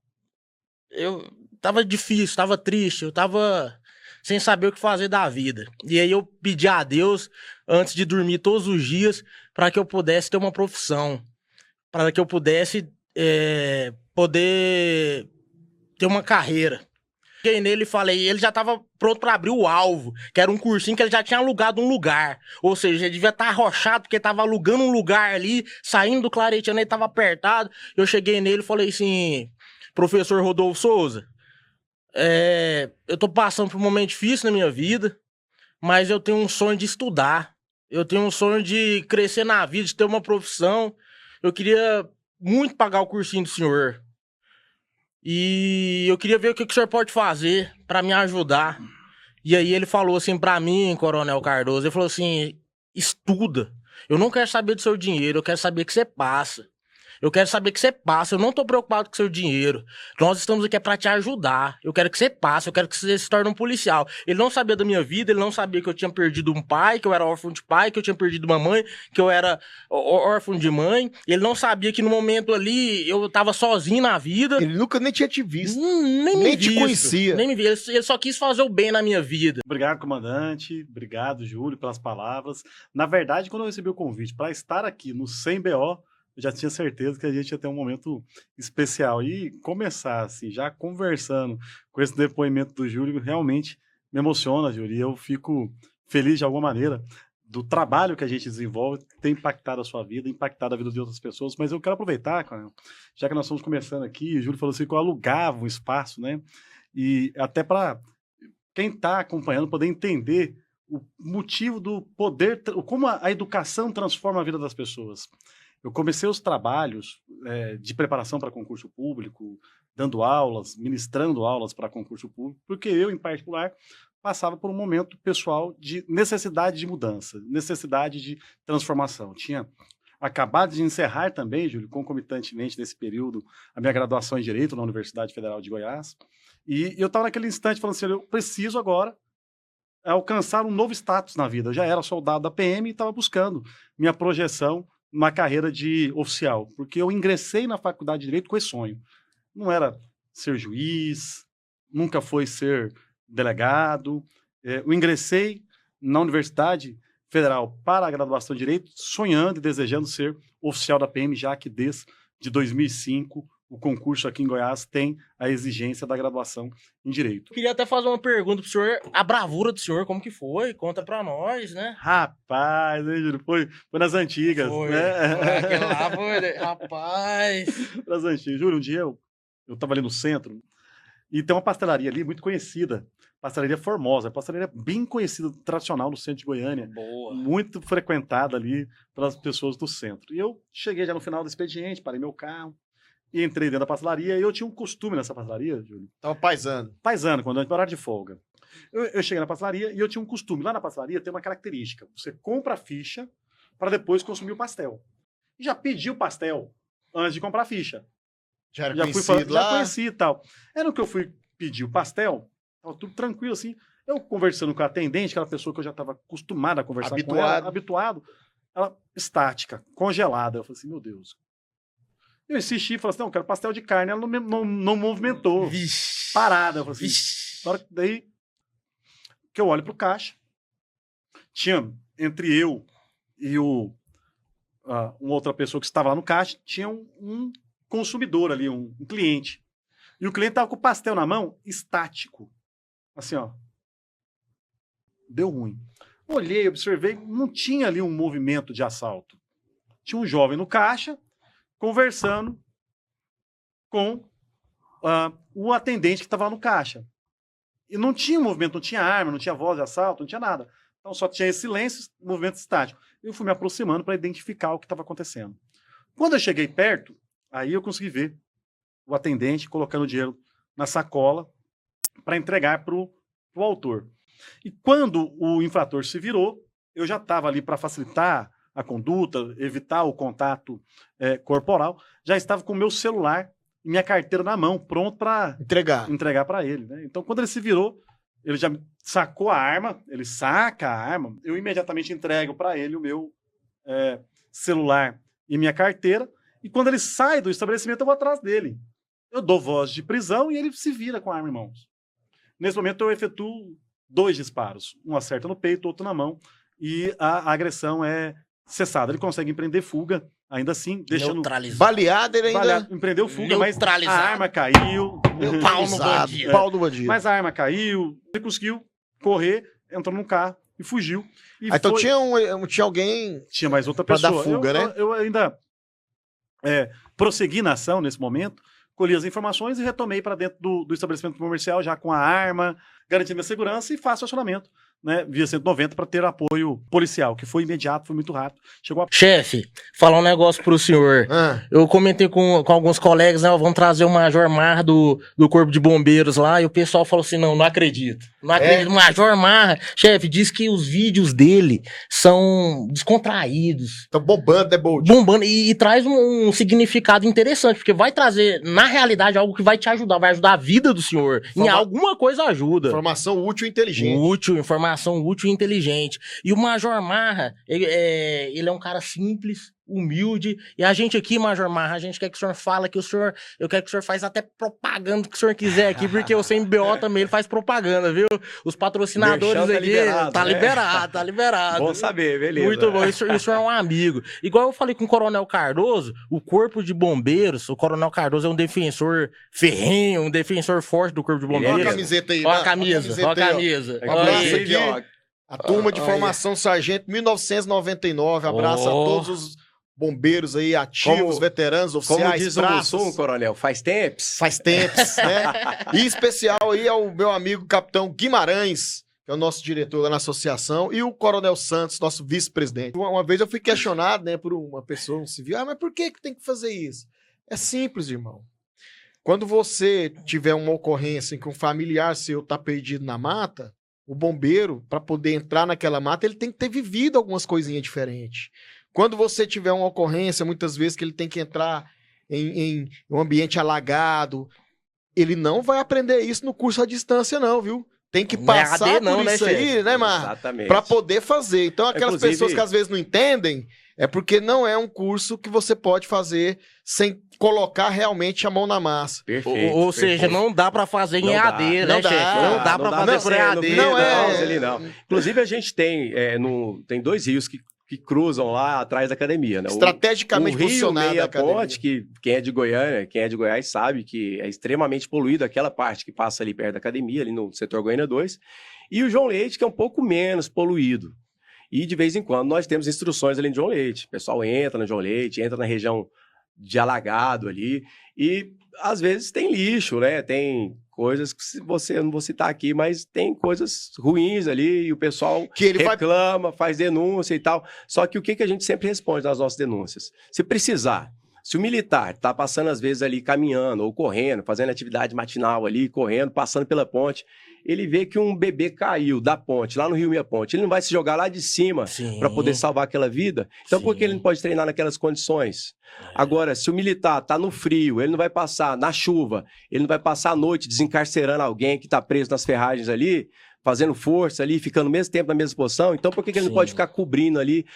difícil, tava triste, eu tava sem saber o que fazer da vida. E aí eu pedi a Deus, antes de dormir todos os dias, para que eu pudesse ter uma profissão, para que eu pudesse poder ter uma carreira. Cheguei nele e falei, ele já tava pronto pra abrir o alvo, que era um cursinho que ele já tinha alugado um lugar. Ou seja, ele devia estar arrochado, porque tava alugando um lugar ali, saindo do Claretiano, ele tava apertado. Eu cheguei nele e falei assim, professor Rodolfo Souza, eu tô passando por um momento difícil na minha vida, mas eu tenho um sonho de estudar. Eu tenho um sonho de crescer na vida, de ter uma profissão. Eu queria muito pagar o cursinho do senhor. E eu queria ver o que o senhor pode fazer pra me ajudar. E aí ele falou assim pra mim, Coronel Cardoso, ele falou assim, estuda. Eu não quero saber do seu dinheiro, eu quero saber o que você passa. Eu quero saber que você passa. Eu não tô preocupado com seu dinheiro. Nós estamos aqui pra te ajudar. Eu quero que você passe. Eu quero que você se torne um policial. Ele não sabia da minha vida. Ele não sabia que eu tinha perdido um pai, que eu era órfão de pai, que eu tinha perdido uma mãe, que eu era órfão de mãe. Ele não sabia que no momento ali eu tava sozinho na vida. Ele nunca nem tinha te visto. Nem te conhecia. Nem me via. Ele só quis fazer o bem na minha vida. Obrigado, comandante. Obrigado, Júlio, pelas palavras. Na verdade, quando eu recebi o convite para estar aqui no 100BO, eu já tinha certeza que a gente ia ter um momento especial. E começar, assim, já conversando com esse depoimento do Júlio, realmente me emociona, Júlio. E eu fico feliz, de alguma maneira, do trabalho que a gente desenvolve, ter impactado a sua vida, impactado a vida de outras pessoas. Mas eu quero aproveitar, já que nós estamos começando aqui, o Júlio falou assim que eu alugava um espaço, né? E até para quem está acompanhando poder entender o motivo do poder, como a educação transforma a vida das pessoas. Eu comecei os trabalhos de preparação para concurso público, dando aulas, ministrando aulas para concurso público, porque eu, em particular, passava por um momento pessoal de necessidade de mudança, necessidade de transformação. Tinha acabado de encerrar também, Júlio, concomitantemente nesse período, a minha graduação em Direito na Universidade Federal de Goiás, e eu estava naquele instante falando assim, eu preciso agora alcançar um novo status na vida. Eu já era soldado da PM e estava buscando minha projeção numa carreira de oficial, porque eu ingressei na faculdade de Direito com esse sonho. Não era ser juiz, nunca foi ser delegado. Eu ingressei na Universidade Federal para a graduação de Direito, sonhando e desejando ser oficial da PM, já que desde 2005 o concurso aqui em Goiás tem a exigência da graduação em Direito. Eu queria até fazer uma pergunta pro senhor, a bravura do senhor, como que foi? Conta pra nós, né? Rapaz, hein, Júlio? Foi nas antigas, Foi. né? Aquele lá foi, né? Rapaz. Nas antigas. Júlio, um dia eu tava ali no centro e tem uma pastelaria ali muito conhecida, Pastelaria Formosa, pastelaria bem conhecida, tradicional no centro de Goiânia. Boa. Muito frequentada ali pelas pessoas do centro. E eu cheguei já no final do expediente, parei meu carro, e entrei dentro da pastelaria, e eu tinha um costume nessa pastelaria, Júlio. Tava paisando. Paisando, quando eu era de folga. Eu cheguei na pastelaria e eu tinha um costume. Lá na pastelaria tem uma característica. Você compra a ficha para depois consumir o pastel. E já pedi o pastel antes de comprar a ficha. Já era Já conhecido lá? já conheci e tal. Era no que eu fui pedir o pastel, tava tudo tranquilo assim. Eu conversando com a atendente, aquela pessoa que eu já estava acostumado a conversar com ela, habituado, ela estática, congelada. Eu falei assim, meu Deus. Eu insisti, falei assim, não, eu quero pastel de carne. Ela não movimentou. Vixe. Parada. Eu falei assim, na hora que daí que eu olho pro caixa, tinha, entre eu e uma outra pessoa que estava lá no caixa, tinha um consumidor ali, um cliente. E o cliente estava com o pastel na mão, estático. Assim, ó. Deu ruim. Olhei, observei, não tinha ali um movimento de assalto. Tinha um jovem no caixa, conversando com o atendente que estava lá no caixa. E não tinha movimento, não tinha arma, não tinha voz de assalto, não tinha nada. Então só tinha esse silêncio, movimento estático. Eu fui me aproximando para identificar o que estava acontecendo. Quando eu cheguei perto, aí eu consegui ver o atendente colocando o dinheiro na sacola para entregar para o autor. E quando o infrator se virou, eu já estava ali para facilitar a conduta, evitar o contato corporal, já estava com o meu celular e minha carteira na mão, pronto para entregar para ele. Né? Então, quando ele se virou, ele já sacou a arma, ele saca a arma, eu imediatamente entrego para ele o meu celular e minha carteira, e quando ele sai do estabelecimento, eu vou atrás dele. Eu dou voz de prisão e ele se vira com a arma em mãos. Nesse momento, eu efetuo 2 disparos. Um acerta no peito, outro na mão, e a agressão é cessada. Ele consegue empreender fuga, ainda assim, deixando... Neutralizado. Baleado, ele ainda... Empreendeu fuga, mas a arma caiu. Pau no bandido. Pau no bandido. Mas a arma caiu, ele conseguiu correr, entrou num carro e fugiu. E então tinha alguém... Tinha mais outra pra pessoa. dar fuga, né? Eu ainda prossegui na ação nesse momento, colhi as informações e retomei para dentro do estabelecimento comercial, já com a arma, garantindo minha segurança, e faço o acionamento né, via 190 para ter apoio policial, que foi imediato, foi muito rápido. Chegou a... Chefe, falar um negócio pro senhor. Eu comentei com alguns colegas, né? Vamos trazer o Major Marra do Corpo de Bombeiros lá, e o pessoal falou assim: não acredito. Não acredito. Major Marra, chefe, diz que os vídeos dele são descontraídos. Estão bombando, né, Bold? Bombando, e traz um significado interessante, porque vai trazer, na realidade, algo que vai te ajudar, vai ajudar a vida do senhor. Em alguma coisa ajuda. Informação útil e inteligente. Informação útil e inteligente. E o Major Marra, ele é um cara simples, humilde, e a gente aqui, Major Marra, a gente quer que o senhor fale, eu quero que o senhor faz até propaganda que o senhor quiser aqui, porque o CMBO também ele faz propaganda, viu? Os patrocinadores Merchan aqui, tá liberado, tá liberado. Bom saber, beleza. Muito bom, isso é um amigo. Igual eu falei com o Coronel Cardoso, o Corpo de Bombeiros, o Coronel Cardoso é um defensor ferrenho, um defensor forte do Corpo de Bombeiros. Olha a camiseta aí. Olha a camisa. Um abraço aqui, a turma de formação Sargento 1999, abraço a todos os bombeiros aí, ativos, veteranos, oficiais, como diz o Mussum, coronel, faz tempos. Faz tempos, né? E em especial aí ao meu amigo Capitão Guimarães, que é o nosso diretor lá na associação, e o Coronel Santos, nosso vice-presidente. Uma vez eu fui questionado, né, por uma pessoa, um civil, mas por que tem que fazer isso? É simples, irmão. Quando você tiver uma ocorrência em que um familiar seu tá perdido na mata, o bombeiro, para poder entrar naquela mata, ele tem que ter vivido algumas coisinhas diferentes. Quando você tiver uma ocorrência, muitas vezes que ele tem que entrar em um ambiente alagado, ele não vai aprender isso no curso à distância, não, viu? Tem que passar por isso aí, né, Mar? Exatamente. Para poder fazer. Então, aquelas Inclusive... pessoas que às vezes não entendem, é porque não é um curso que você pode fazer sem colocar realmente a mão na massa. Perfeito. Ou seja, não dá pra fazer em EAD, né, não chefe? Não dá pra fazer por EAD. Não. Inclusive, a gente tem, tem 2 rios que cruzam lá atrás da academia, né? Estrategicamente o Rio posicionado Meia a academia. Ponte, que quem é de Goiânia, quem é de Goiás sabe que é extremamente poluído, aquela parte que passa ali perto da academia, ali no setor Goiânia 2, e o João Leite, que é um pouco menos poluído. E de vez em quando nós temos instruções ali no João Leite. O pessoal entra no João Leite, entra na região de alagado ali, e às vezes tem lixo, né? Tem coisas que eu não vou citar aqui, mas tem coisas ruins ali e o pessoal que ele reclama, faz denúncia e tal. Só que o que a gente sempre responde nas nossas denúncias? Se precisar, se o militar está passando às vezes ali caminhando ou correndo, fazendo atividade matinal ali, correndo, passando pela ponte, ele vê que um bebê caiu da ponte, lá no Rio Meia Ponte, ele não vai se jogar lá de cima para poder salvar aquela vida? Então por que ele não pode treinar naquelas condições? Agora, se o militar está no frio, ele não vai passar na chuva, ele não vai passar a noite desencarcerando alguém que está preso nas ferragens ali, fazendo força ali, ficando o mesmo tempo na mesma posição, então por que ele não pode ficar cobrindo ali,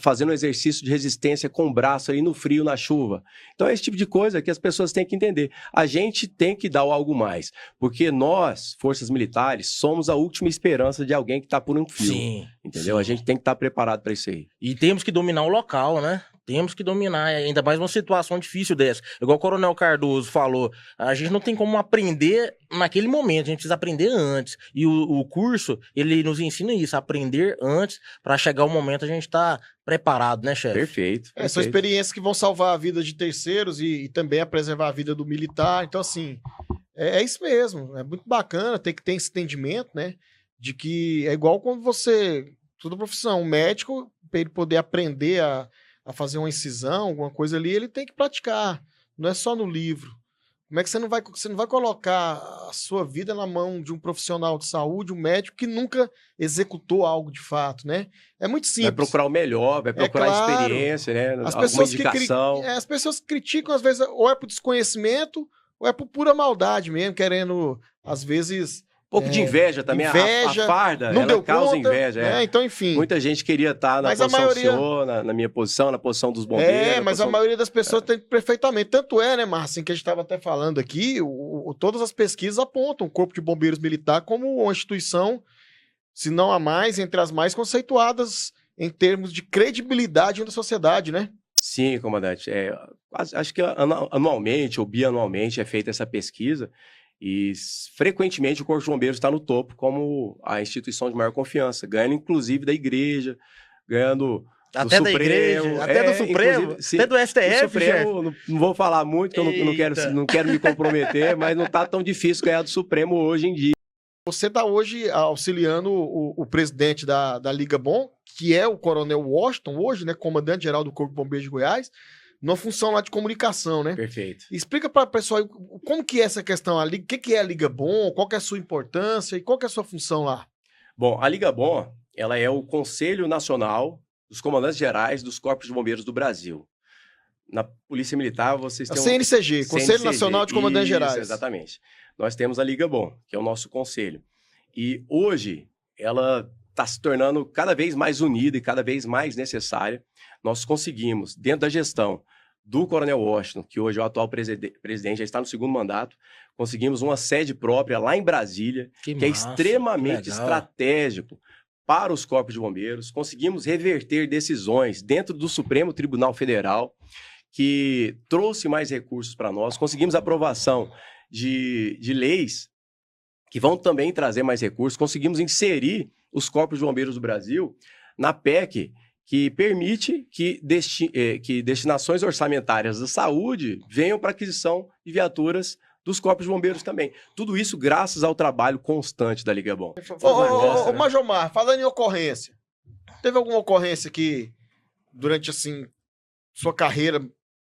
fazendo um exercício de resistência com o braço ali no frio, na chuva? Então é esse tipo de coisa que as pessoas têm que entender. A gente tem que dar algo mais, porque nós, forças militares, somos a última esperança de alguém que está por um fio. Entendeu? A gente tem que estar preparado para isso aí. E temos que dominar o local, né? Temos que dominar, ainda mais uma situação difícil dessa. Igual o Coronel Cardoso falou, a gente não tem como aprender naquele momento, a gente precisa aprender antes. E o curso, ele nos ensina isso, aprender antes, para chegar o momento a gente estar preparado, né, chefe? Perfeito. São experiências que vão salvar a vida de terceiros e também a preservar a vida do militar. Então, assim, é isso mesmo. É muito bacana, tem que ter esse entendimento, né? De que é igual quando toda profissão, um médico, para ele poder aprender a fazer uma incisão, alguma coisa ali, ele tem que praticar. Não é só no livro. Como é que você não vai colocar a sua vida na mão de um profissional de saúde, um médico que nunca executou algo de fato, né? É muito simples. Vai procurar o melhor, vai procurar a experiência, né? As alguma pessoas indicação. as pessoas criticam, às vezes, ou é por desconhecimento, ou é por pura maldade mesmo, querendo, às vezes... Um pouco de inveja também, inveja, a farda, não ela deu causa conta, inveja. Então, enfim. Muita gente queria estar na posição do senhor, na minha posição, na posição dos bombeiros. Mas a maioria das pessoas tem perfeitamente. Tanto é, né, Márcio, que a gente estava até falando aqui, todas as pesquisas apontam o Corpo de Bombeiros Militar como uma instituição, se não a mais, entre as mais conceituadas em termos de credibilidade na sociedade, né? Sim, comandante. Acho que anualmente ou bianualmente é feita essa pesquisa. E frequentemente o Corpo de Bombeiros está no topo como a instituição de maior confiança, ganhando inclusive da igreja, ganhando até do da Supremo, igreja, até do Supremo, até do STF, Supremo, não vou falar muito, que eu não quero me comprometer, mas não está tão difícil ganhar do Supremo hoje em dia. Você está hoje auxiliando o presidente da Liga Bom, que é o Coronel Washington, hoje, né, comandante-geral do Corpo de Bombeiros de Goiás, numa função lá de comunicação, né? Perfeito. Explica para o pessoal como que é essa questão, o que é a Liga Bom, qual que é a sua importância e qual que é a sua função lá? Bom, a Liga Bom, ela é o Conselho Nacional dos Comandantes Gerais dos Corpos de Bombeiros do Brasil. Na Polícia Militar, vocês têm CNCG, Conselho Nacional de Comandantes Gerais. Exatamente. Nós temos a Liga Bom, que é o nosso conselho. E hoje, ela está se tornando cada vez mais unida e cada vez mais necessária. Nós conseguimos, dentro da gestão do Coronel Washington, que hoje é o atual presidente, já está no segundo mandato, conseguimos uma sede própria lá em Brasília, que é extremamente estratégico para os corpos de bombeiros. Conseguimos reverter decisões dentro do Supremo Tribunal Federal, que trouxe mais recursos para nós. Conseguimos aprovação de leis que vão também trazer mais recursos. Conseguimos inserir os corpos de bombeiros do Brasil na PEC, que permite que destinações orçamentárias da saúde venham para aquisição de viaturas dos corpos de bombeiros também. Tudo isso graças ao trabalho constante da Liga Bom. Ô, Majomar, falando em ocorrência, teve alguma ocorrência que, durante, assim, sua carreira,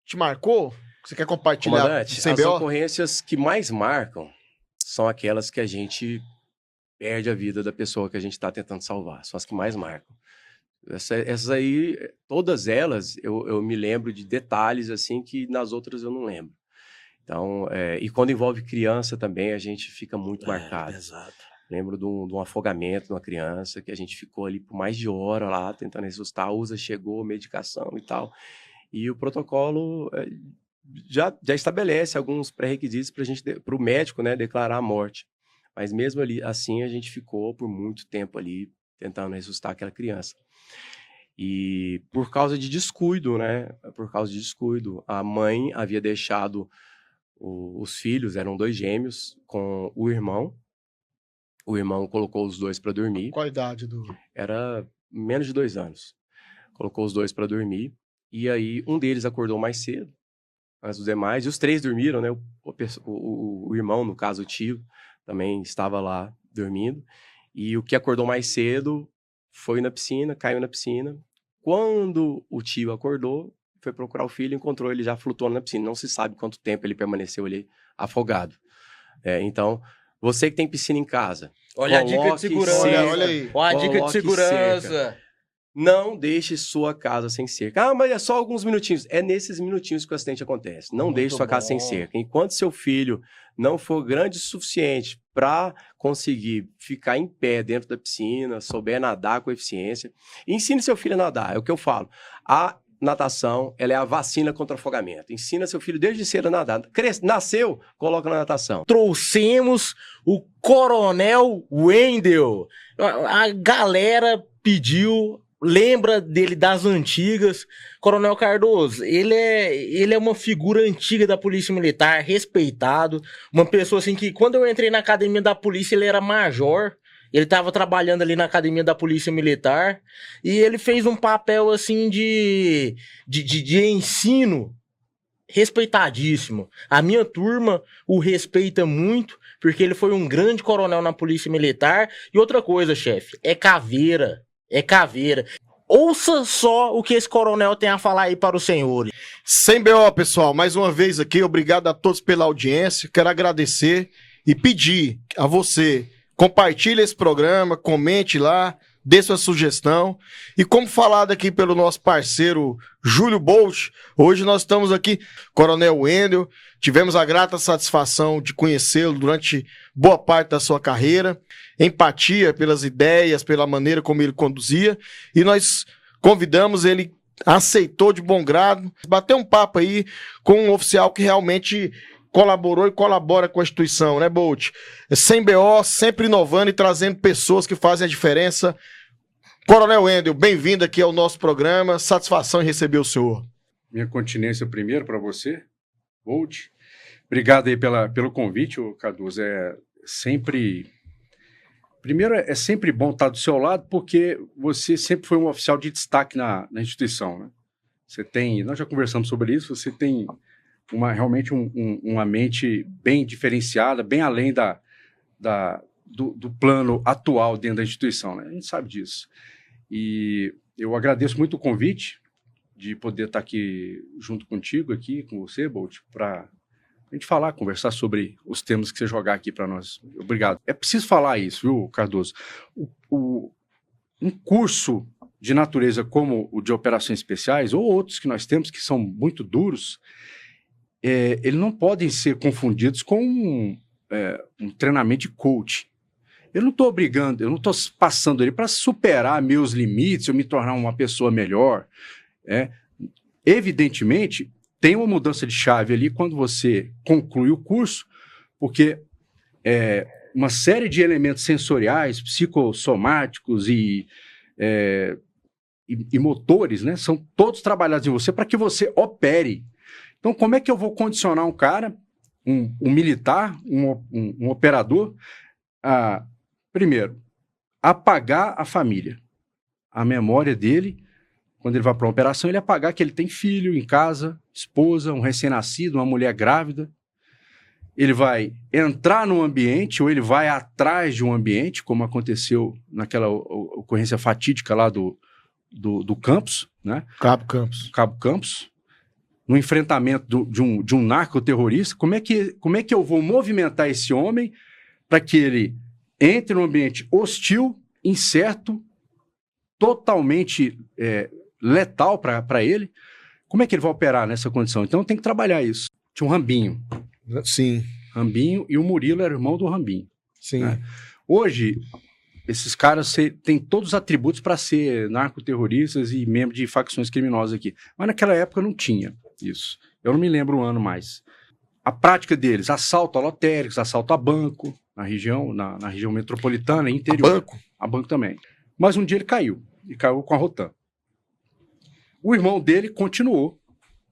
te marcou? Você quer compartilhar? Comandante, as ocorrências que mais marcam são aquelas que a gente perde a vida da pessoa que a gente está tentando salvar. São as que mais marcam. Essas aí, todas elas, eu me lembro de detalhes assim que nas outras eu não lembro. Então, e quando envolve criança também, a gente fica muito marcado. Exato. Lembro de um afogamento de uma criança que a gente ficou ali por mais de hora lá, tentando ressuscitar. A USA chegou, medicação e tal. E o protocolo já estabelece alguns pré-requisitos para o médico, né, declarar a morte. Mas mesmo ali, assim, a gente ficou por muito tempo ali tentando ressuscitar aquela criança. E por causa de descuido, né? Por causa de descuido, a mãe havia deixado os filhos, eram 2 gêmeos, com o irmão. O irmão colocou os 2 para dormir. Qual a idade do... Era menos de 2 anos. Colocou os 2 para dormir. E aí, um deles acordou mais cedo, mas os demais, e os 3 dormiram, né? O irmão, no caso o tio, também estava lá dormindo. E o que acordou mais cedo foi na piscina, caiu na piscina. Quando o tio acordou, foi procurar o filho, encontrou ele já flutuando na piscina. Não se sabe quanto tempo ele permaneceu ali afogado. Então, você que tem piscina em casa, olha a dica de segurança. Olha aí. Olha a dica de segurança. Cerca. Não deixe sua casa sem cerca. Ah, mas é só alguns minutinhos. É nesses minutinhos que o acidente acontece. Não deixe sua casa sem cerca. Enquanto seu filho não for grande o suficiente para conseguir ficar em pé dentro da piscina, souber nadar com eficiência, ensine seu filho a nadar. É o que eu falo. A natação, ela é a vacina contra afogamento. Ensina seu filho desde cedo a nadar. Nasceu, coloca na natação. Trouxemos o Coronel Wendel. A galera pediu... Lembra dele das antigas. Coronel Cardoso, ele é uma figura antiga da Polícia Militar, respeitado, uma pessoa assim que quando eu entrei na academia da polícia ele era major, ele estava trabalhando ali na academia da Polícia Militar e ele fez um papel assim de ensino respeitadíssimo. A minha turma o respeita muito porque ele foi um grande coronel na Polícia Militar. E outra coisa, chefe, é caveira. É caveira. Ouça só o que esse coronel tem a falar aí para os senhores. Sem BO, pessoal. Mais uma vez aqui, obrigado a todos pela audiência. Quero agradecer e pedir a você, compartilhe esse programa, comente lá, dê sua sugestão. E como falado aqui pelo nosso parceiro Júlio Bolt, hoje nós estamos aqui, Coronel Wendel. Tivemos a grata satisfação de conhecê-lo durante boa parte da sua carreira. Empatia pelas ideias, pela maneira como ele conduzia. E nós convidamos, ele aceitou de bom grado, bater um papo aí com um oficial que realmente colaborou e colabora com a instituição, né, Bolt? Sem BO, sempre inovando e trazendo pessoas que fazem a diferença. Coronel Wendel, bem-vindo aqui ao nosso programa. Satisfação em receber o senhor. Minha continência primeiro para você, Bolt. Obrigado aí pelo convite, Cardoso. Primeiro, é sempre bom estar do seu lado, porque você sempre foi um oficial de destaque na instituição, né? Nós já conversamos sobre isso, você tem realmente uma mente bem diferenciada, bem além do plano atual dentro da instituição, né? A gente sabe disso. E eu agradeço muito o convite de poder estar aqui junto contigo, aqui com você, Bolt, para a gente falar, conversar sobre os temas que você jogar aqui para nós. Obrigado. É preciso falar isso, viu, Cardoso? Um curso de natureza como o de operações especiais, ou outros que nós temos que são muito duros, eles não podem ser confundidos com um treinamento de coach. Eu não estou obrigando, eu não estou passando ele para superar meus limites, eu me tornar uma pessoa melhor. Evidentemente, tem uma mudança de chave ali quando você conclui o curso, porque uma série de elementos sensoriais, psicossomáticos e motores, né, são todos trabalhados em você para que você opere. Então, como é que eu vou condicionar um cara, um militar, um operador, primeiro, apagar a família, a memória dele, quando ele vai para uma operação, ele apagar que ele tem filho em casa, esposa, um recém-nascido, uma mulher grávida. Ele vai entrar no ambiente ou ele vai atrás de um ambiente, como aconteceu naquela ocorrência fatídica lá do Campos, né? Cabo Campos. No enfrentamento de um narcoterrorista. Como é que eu vou movimentar esse homem para que ele entre num ambiente hostil, incerto, totalmente letal para ele? Como é que ele vai operar nessa condição? Então tem que trabalhar isso. Tinha um Rambinho. Sim. Rambinho, e o Murilo era irmão do Rambinho. Sim. Né? Hoje, esses caras têm todos os atributos para ser narcoterroristas e membros de facções criminosas aqui. Mas naquela época não tinha isso. Eu não me lembro o ano mais. A prática deles, assalto a lotéricos, assalto a banco, na região metropolitana, interior. A banco também. Mas um dia ele caiu, e caiu com a Rotan. O irmão dele continuou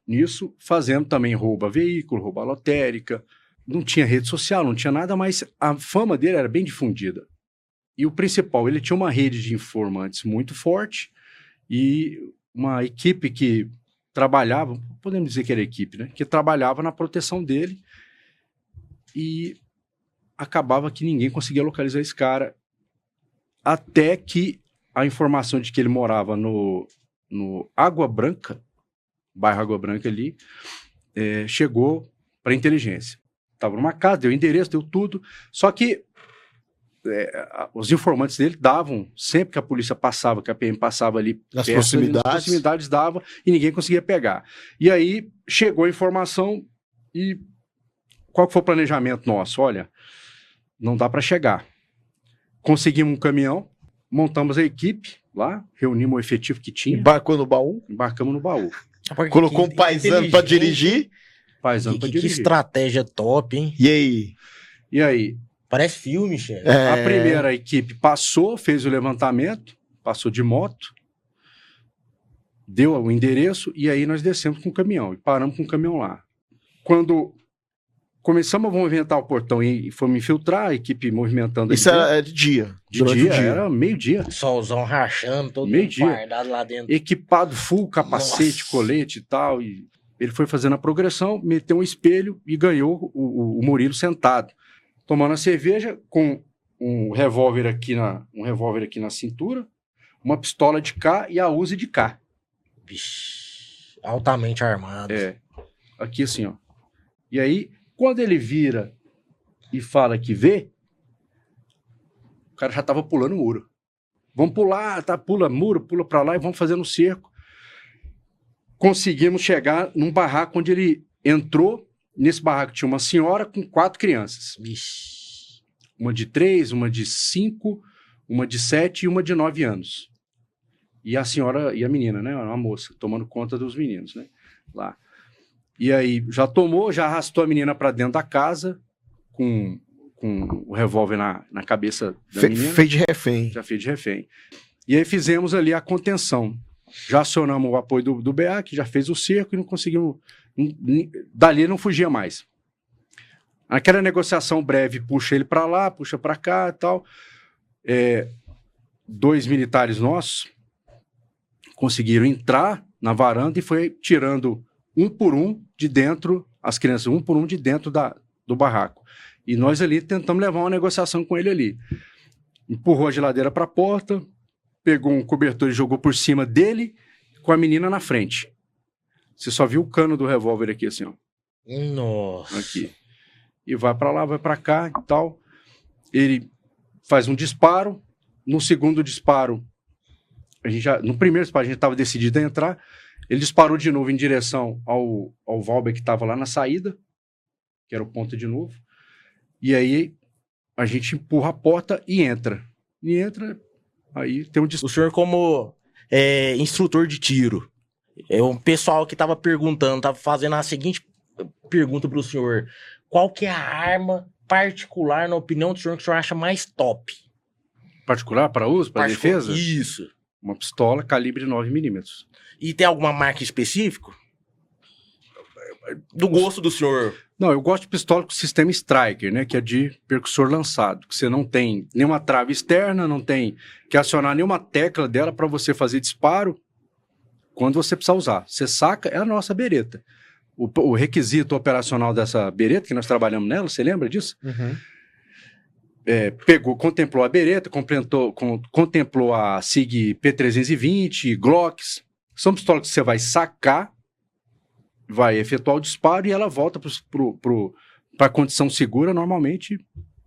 nisso, fazendo também roubo a veículo, roubo a lotérica. Não tinha rede social, não tinha nada, mas a fama dele era bem difundida. E o principal, ele tinha uma rede de informantes muito forte e uma equipe que trabalhava, podemos dizer que era equipe, né? Que trabalhava na proteção dele, e acabava que ninguém conseguia localizar esse cara, até que a informação de que ele morava no Água Branca, bairro Água Branca ali, chegou para a inteligência. Estava numa casa, deu endereço, deu tudo, só que os informantes dele davam, sempre que a polícia passava, que a PM passava ali nas perto, proximidades. Nas proximidades dava, e ninguém conseguia pegar. E aí chegou a informação, e qual que foi o planejamento nosso? Olha, não dá para chegar. Conseguimos um caminhão, montamos a equipe lá, reunimos o efetivo que tinha. Embarcou no baú? Embarcamos no baú. Colocou um paisano para dirigir. Paisano para dirigir. Que estratégia top, hein? E aí? Parece filme, chefe. A primeira equipe passou, fez o levantamento, passou de moto, deu o endereço, e aí nós descemos com o caminhão, e paramos com o caminhão lá. Quando começamos a movimentar o portão e fomos infiltrar, a equipe movimentando... Isso era de dia? De dia, era meio-dia. Solzão rachando, todo meio-dia. fardado lá dentro. Equipado full, capacete, Nossa. Colete e tal, e ele foi fazendo a progressão, meteu um espelho e ganhou o Murilo sentado, tomando a cerveja, com um revólver aqui na cintura, uma pistola de cá e a Uzi de cá. Vixe, altamente armado. Aqui assim, ó. E aí, quando ele vira e fala que vê, o cara já tava pulando o muro. Vamos pular, pula muro, pula pra lá e vamos fazendo um cerco. Conseguimos chegar num barraco onde ele entrou. Nesse barraco tinha uma senhora com 4 crianças. Vixe. Uma de 3, uma de 5, uma de 7 e uma de 9 anos. E a senhora e a menina, né? Uma moça, tomando conta dos meninos, né? Lá. E aí já arrastou a menina para dentro da casa com o revólver na cabeça da menina. Fez de refém. Já fez de refém. E aí fizemos ali a contenção. Já acionamos o apoio do BA, que já fez o cerco, e não conseguimos... Dali não fugia mais. Naquela negociação breve, puxa ele para lá, puxa para cá e tal. 2 militares nossos conseguiram entrar na varanda e foi tirando um por um de dentro, as crianças, um por um de dentro do barraco. E nós ali tentamos levar uma negociação com ele ali. Empurrou a geladeira para a porta, pegou um cobertor e jogou por cima dele, com a menina na frente. Você só viu o cano do revólver aqui, assim, ó. Nossa. Aqui. E vai para lá, vai para cá e tal. Ele faz um disparo. No segundo disparo, no primeiro disparo, a gente estava decidido a entrar. Ele disparou de novo em direção ao Valber, que estava lá na saída, que era o ponto de novo. E aí a gente empurra a porta e entra. Aí tem um disparo. O senhor, como instrutor de tiro, um pessoal que estava perguntando, estava fazendo a seguinte pergunta para o senhor: qual que é a arma particular, na opinião do senhor, que o senhor acha mais top? Particular para uso, para defesa? Isso. Uma pistola calibre 9mm. E tem alguma marca específica? Do gosto do senhor? Não, eu gosto de pistola com sistema Striker, né? Que é de percussor lançado. Que você não tem nenhuma trave externa, não tem que acionar nenhuma tecla dela para você fazer disparo quando você precisar usar. Você saca, é a nossa bereta. O requisito operacional dessa bereta, que nós trabalhamos nela, você lembra disso? Uhum. Contemplou a bereta, contemplou a SIG P320, Glocks. São pistolas que você vai sacar, vai efetuar o disparo e ela volta para a condição segura, normalmente,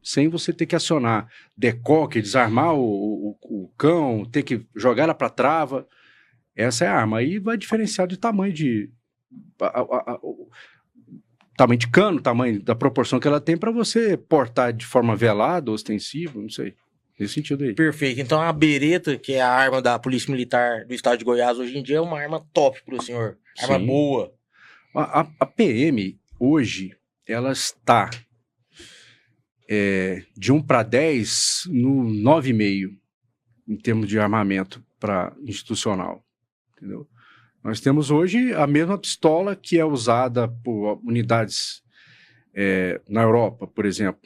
sem você ter que acionar decoque, desarmar o cão, ter que jogar ela para trava. Essa é a arma. Aí vai diferenciar de tamanho tamanho de cano, tamanho da proporção que ela tem para você portar de forma velada, ostensiva, não sei. Nesse sentido aí. Perfeito. Então a bereta, que é a arma da Polícia Militar do Estado de Goiás hoje em dia, é uma arma top pro senhor. Arma boa. A PM, hoje, ela está de 1 para 10 no 9,5 em termos de armamento institucional. Entendeu? Nós temos hoje a mesma pistola que é usada por unidades na Europa, por exemplo.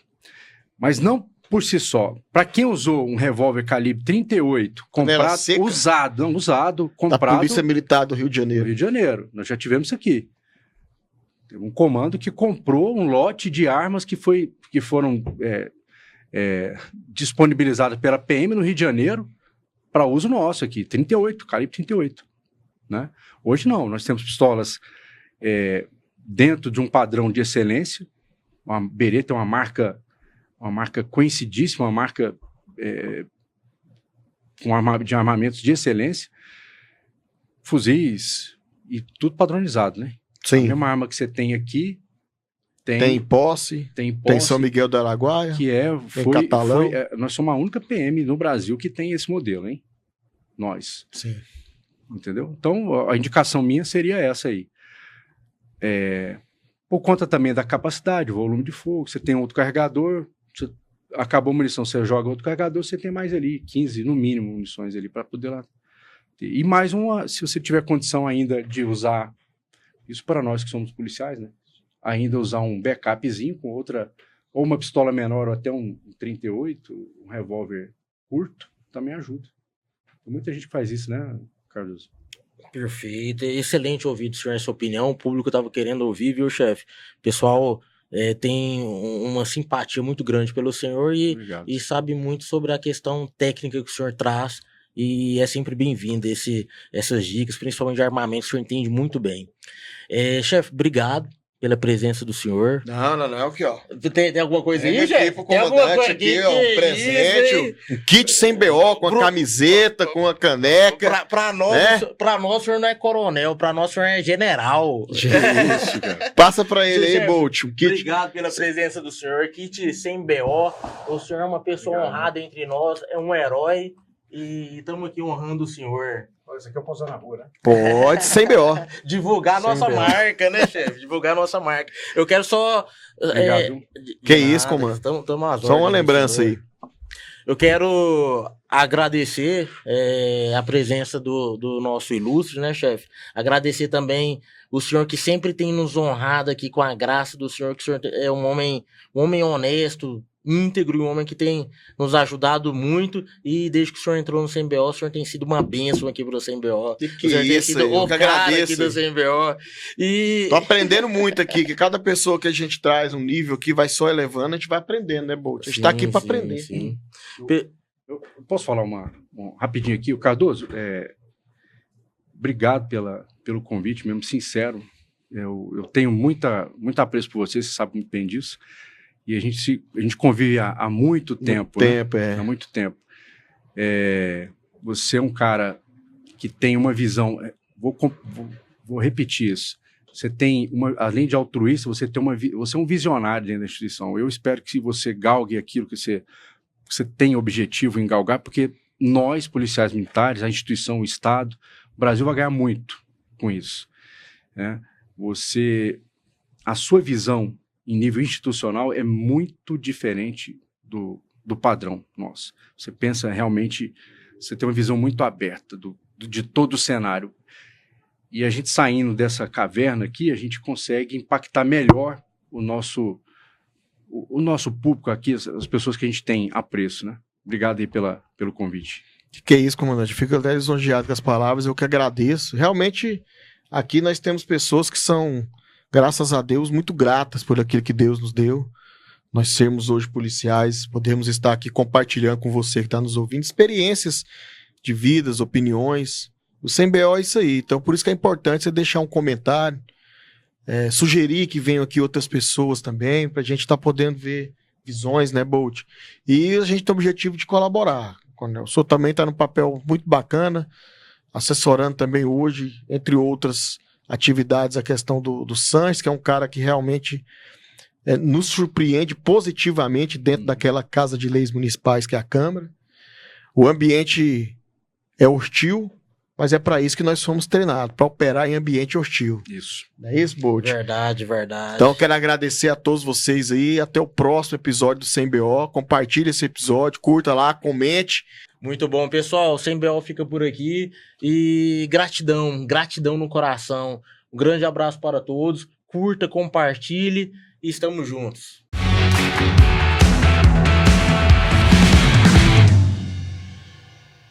Mas não por si só. Para quem usou um revólver calibre 38, comprado, usado, comprado... Da Polícia Militar do Rio de Janeiro. Rio de Janeiro. Nós já tivemos isso aqui. Teve um comando que comprou um lote de armas que foram disponibilizadas pela PM no Rio de Janeiro para uso nosso aqui. 38, calibre 38. Né? Hoje não, nós temos pistolas dentro de um padrão de excelência. Uma Beretta é uma marca conhecidíssima, uma marca de armamentos de excelência, fuzis e tudo padronizado, né? Sim. A mesma arma que você tem aqui tem posse, tem São Miguel do Araguaia, que Catalão. Nós somos a única PM no Brasil que tem esse modelo, hein? Nós. Sim. Entendeu? Então, a indicação minha seria essa aí. Por conta também da capacidade, volume de fogo, você tem outro carregador, acabou a munição, você joga outro carregador, você tem mais ali, 15 no mínimo munições ali para poder lá ter. E mais se você tiver condição ainda de usar, isso para nós que somos policiais, né? Ainda usar um backupzinho com outra, ou uma pistola menor, ou até um 38, um revólver curto, também ajuda. Tem muita gente que faz isso, né, Carlos? Perfeito, excelente ouvir do senhor essa opinião, o público estava querendo ouvir, viu, chefe? O pessoal tem uma simpatia muito grande pelo senhor e sabe muito sobre a questão técnica que o senhor traz, e é sempre bem-vindo essas dicas, principalmente de armamento, o senhor entende muito bem. Chefe, obrigado pela presença do senhor. Não, aqui, ó. Tem alguma coisa aí, chefe? Pro comandante aqui, ó, um presente, um kit sem BO, com a camiseta, com a caneca. Pra nós, o senhor não é coronel, pra nós o senhor é general. Isso, cara. Passa pra ele aí, Bolt. Um kit. Obrigado pela presença do senhor, kit sem BO. O senhor é uma pessoa honrada entre nós, é um herói, e estamos aqui honrando o senhor. Isso aqui eu posso usar na rua, né? Pode, sem BO. Divulgar a nossa marca, né, chefe? Divulgar a nossa marca. Eu quero só... Que isso, comando? Só uma lembrança aí. Eu quero agradecer a presença do nosso ilustre, né, chefe? Agradecer também o senhor que sempre tem nos honrado aqui com a graça do senhor, que o senhor é um homem honesto, íntegro e um homem que tem nos ajudado muito. E desde que o senhor entrou no CMBO, o senhor tem sido uma bênção aqui pro CMBO. Que o senhor tem isso, sido eu o que cara agradeço. aqui do CMBO. E... Tô aprendendo muito aqui, que cada pessoa que a gente traz um nível que vai só elevando, a gente vai aprendendo, né, Bolt? A gente tá aqui para aprender. Sim. Eu posso falar rapidinho aqui? O Cardoso, obrigado pelo convite, mesmo sincero. Eu tenho muito apreço por você sabe muito bem disso. E a gente convive há muito tempo. Há muito tempo. Você é um cara que tem uma visão... Vou repetir isso. Você tem além de altruísta, você é um visionário dentro da instituição. Eu espero que você galgue aquilo que você tem objetivo em galgar, porque nós, policiais militares, a instituição, o Estado, o Brasil vai ganhar muito com isso. Né? A sua visão em nível institucional é muito diferente do padrão nosso. Você pensa realmente, você tem uma visão muito aberta de todo o cenário. E a gente saindo dessa caverna aqui, a gente consegue impactar melhor o nosso público aqui, as pessoas que a gente tem apreço, né? Obrigado aí pelo convite. Que é isso, comandante. Fico até lisonjeado com as palavras, eu que agradeço. Realmente, aqui nós temos pessoas que são, graças a Deus, muito gratas por aquilo que Deus nos deu. Nós sermos hoje policiais, podemos estar aqui compartilhando com você que está nos ouvindo experiências de vidas, opiniões. O CMBO é isso aí. Então, por isso que é importante você deixar um comentário, sugerir que venham aqui outras pessoas também, para a gente estar podendo ver visões, né, Bolt? E a gente tem o objetivo de colaborar. O senhor também está num papel muito bacana, assessorando também hoje, entre outras atividades, a questão do Sanches, que é um cara que realmente nos surpreende positivamente dentro daquela Casa de Leis Municipais que é a Câmara. O ambiente é hostil, mas é para isso que nós fomos treinados, para operar em ambiente hostil. Isso. Não é isso, Bolt? Verdade. Então, eu quero agradecer a todos vocês aí. Até o próximo episódio do CMBO. Compartilhe esse episódio, curta lá, comente. Muito bom, pessoal. O CMBO fica por aqui. E gratidão no coração. Um grande abraço para todos. Curta, compartilhe e estamos juntos.